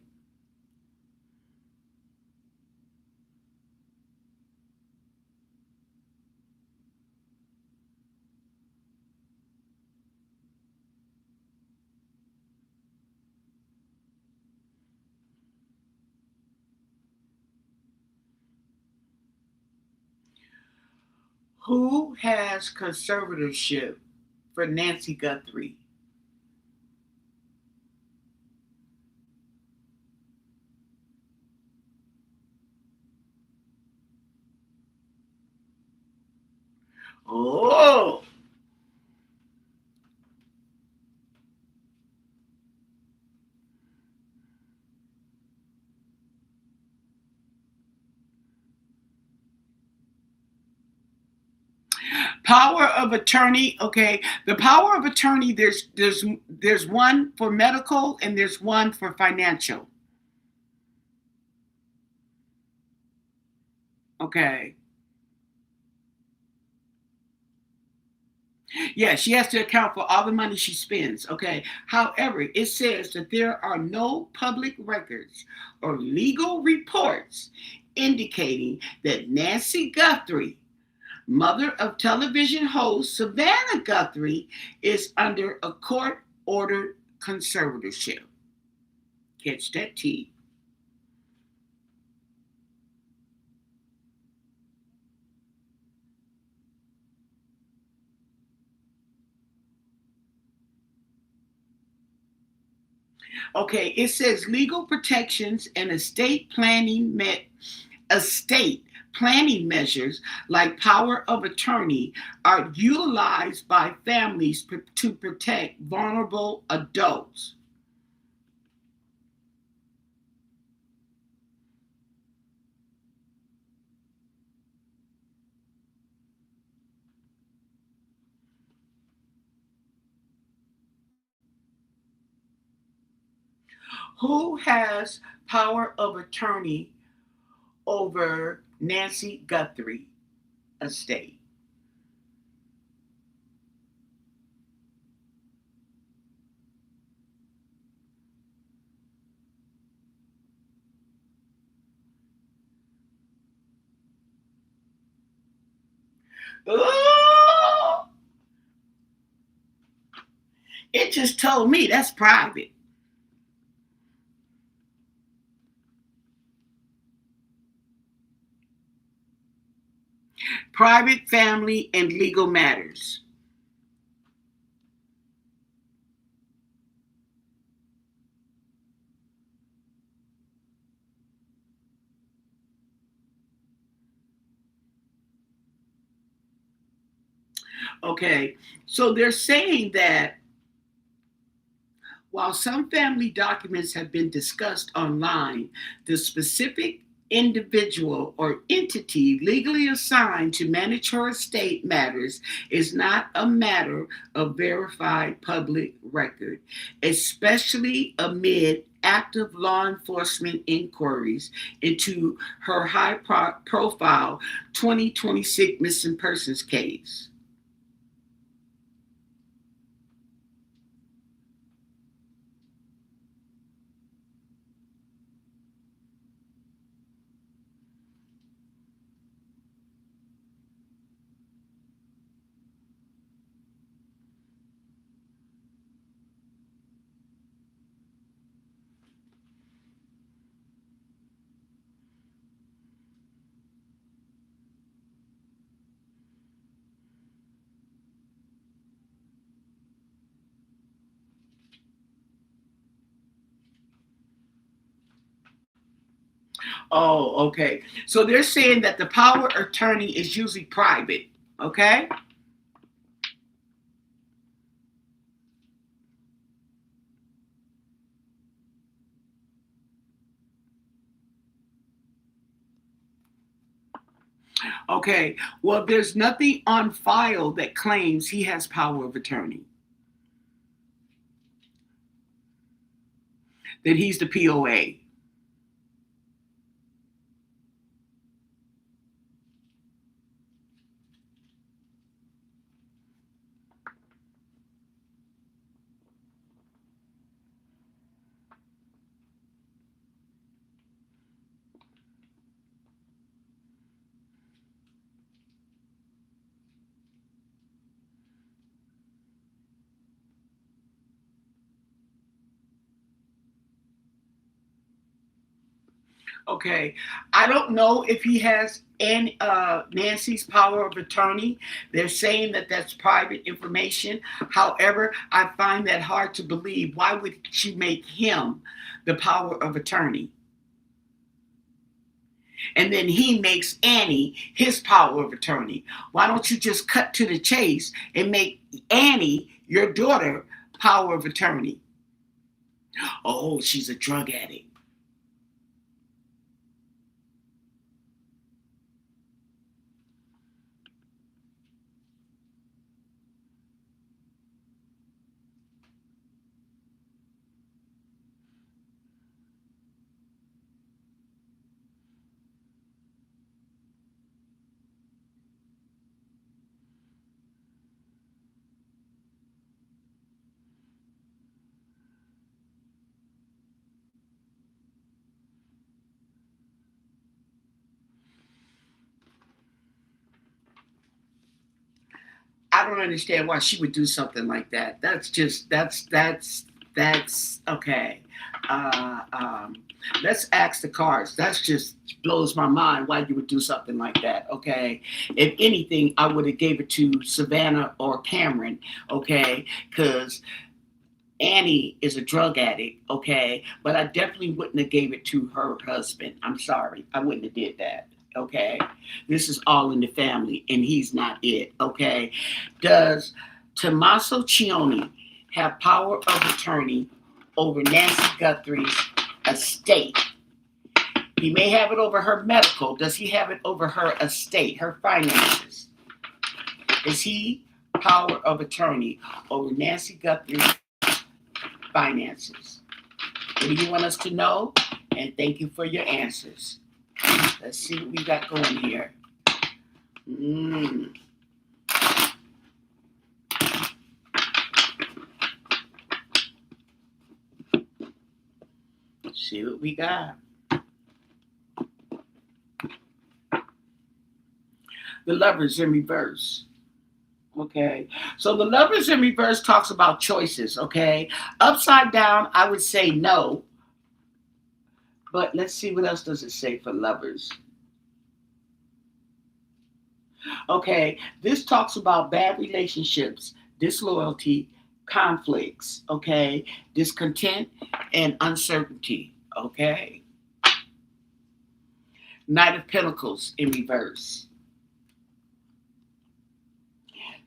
Who has conservatorship for Nancy Guthrie? Oh, power of attorney. Okay, the power of attorney. There's one for medical and there's one for financial. Okay. Yeah, she has to account for all the money she spends. Okay. However, it says that there are no public records or legal reports indicating that Nancy Guthrie, mother of television host Savannah Guthrie, is under a court ordered conservatorship. Catch that T. Okay, it says legal protections and estate planning measures like power of attorney are utilized by families to protect vulnerable adults. Who has power of attorney over Nancy Guthrie estate? Oh, it just told me that's private. Private, family, and legal matters. Okay, so they're saying that while some family documents have been discussed online, the specific individual or entity legally assigned to manage her estate matters is not a matter of verified public record, especially amid active law enforcement inquiries into her high profile 2026 missing persons case. Oh, okay. So they're saying that the power of attorney is usually private. Okay. Okay. Well, there's nothing on file that claims he has power of attorney, that he's the POA. Okay. I don't know if he has Nancy's power of attorney. They're saying that that's private information. However, I find that hard to believe. Why would she make him the power of attorney? And then he makes Annie his power of attorney. Why don't you just cut to the chase and make Annie, your daughter, power of attorney? Oh, she's a drug addict. I don't understand why she would do something like that. That's okay. Uh, um, let's ask the cards. That's just blows my mind why you would do something like that. Okay, if anything, I would have gave it to Savannah or Cameron. Okay, because Annie is a drug addict, okay? But I definitely wouldn't have gave it to her husband. I'm sorry. I wouldn't have did that, okay? This is all in the family, and he's not it, okay? Does Tommaso Cioni have power of attorney over Nancy Guthrie's estate? He may have it over her medical. Does he have it over her estate, her finances? Is he power of attorney over Nancy Guthrie's finances? What do you want us to know? And thank you for your answers. Let's see what we got going here. Let's see what we got. The Lovers in reverse. Okay, so the Lovers in reverse talks about choices, okay? Upside down, I would say no. But let's see what else does it say for lovers. Okay, this talks about bad relationships, disloyalty, conflicts, okay? Discontent and uncertainty, okay? Knight of Pentacles in reverse.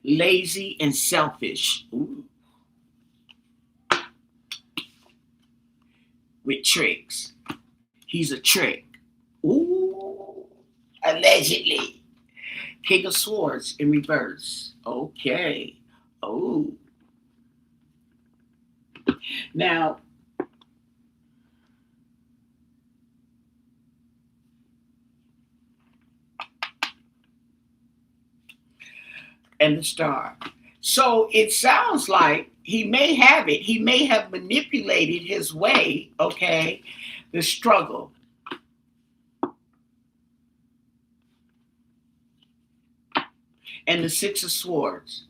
Lazy and selfish. Ooh. With tricks. He's a trick. Ooh. Allegedly. King of Swords in reverse. Okay. Oh. Now, and the Star. So it sounds like he may have it. He may have manipulated his way, okay, the struggle. And the Six of Swords.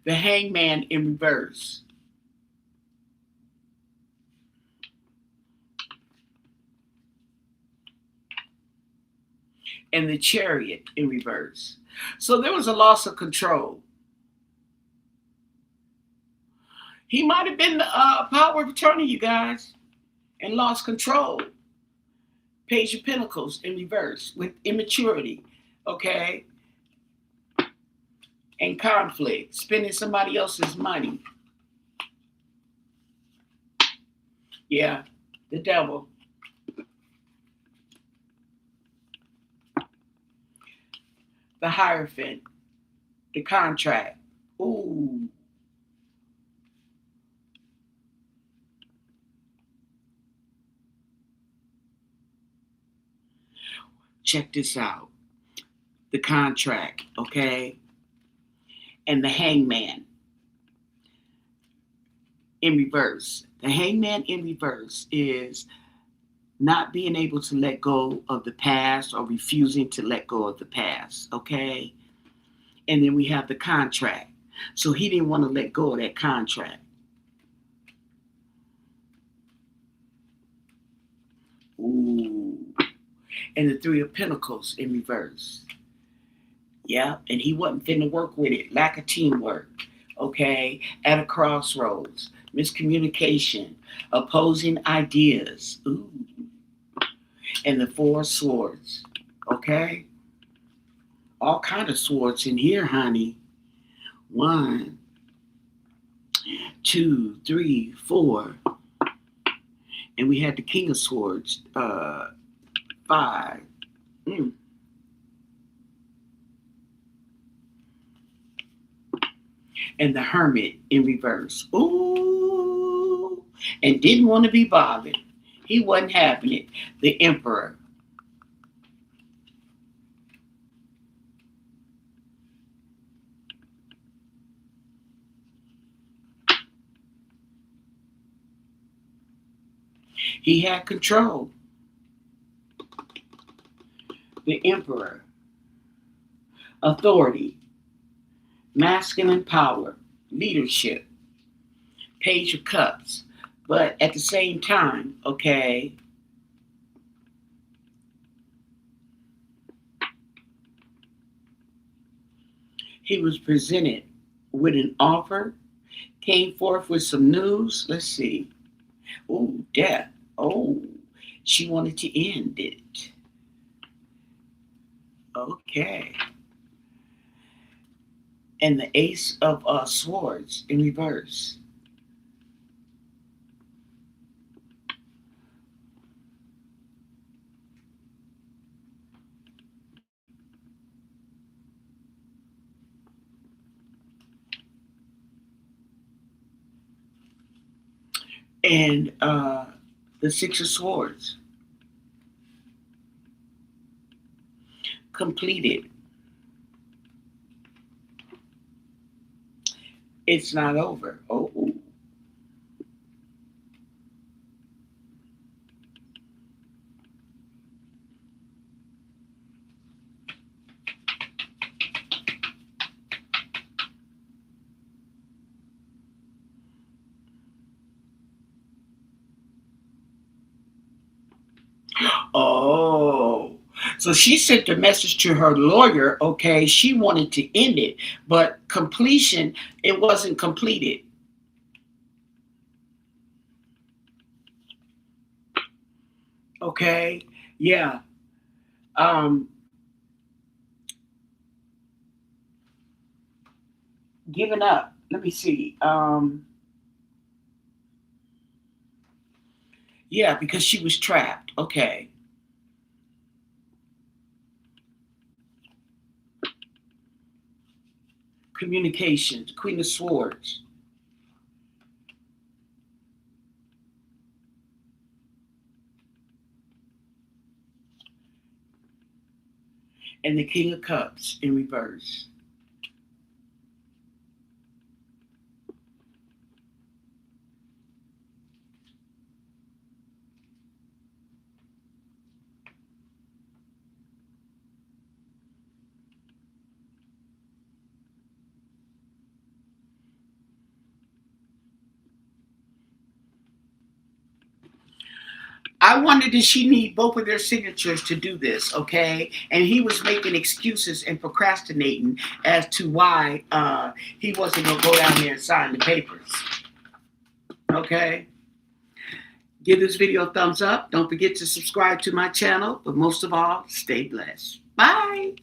The Hangman in reverse. And the Chariot in reverse. So there was a loss of control. He might have been the power of attorney, you guys, and lost control. Page of Pentacles in reverse with immaturity, okay? And conflict, spending somebody else's money. Yeah, the Devil. The Hierophant, the Contract. Ooh. Check this out. The Contract, okay? And the Hangman in reverse. The Hangman in reverse is not being able to let go of the past or refusing to let go of the past, okay? And then we have the Contract. So he didn't want to let go of that contract. Ooh. And the Three of Pentacles in reverse. Yeah, and he wasn't finna work with it. Lack of teamwork, okay? At a crossroads. Miscommunication. Opposing ideas. Ooh. And the Four of Swords, okay? All kind of swords in here, honey. 1, 2, 3, 4. And we had the King of Swords, 5. And the Hermit in reverse. Ooh. And didn't want to be bothered. He wasn't having it. The Emperor. He had control. The Emperor. Authority. Masculine power. Leadership. Page of Cups. But at the same time, okay, He was presented with an offer, came forth with some news. Let's see. Oh, death. Oh, she wanted to end it. Okay. And the Ace of Swords in reverse. And the Six of Swords. Completed. It's not over. Oh, oh. So she sent a message to her lawyer. Okay, she wanted to end it, but completion, it wasn't completed. Okay, yeah. Um, Giving up. Let me see. Yeah, because she was trapped. Okay. Communications. Queen of Swords. And the King of Cups in reverse. I wondered, did she need both of their signatures to do this? Okay, and he was making excuses and procrastinating as to why he wasn't gonna go down there and sign the papers. Okay, give this video a thumbs up. Don't forget to subscribe to my channel, but most of all, stay blessed. Bye.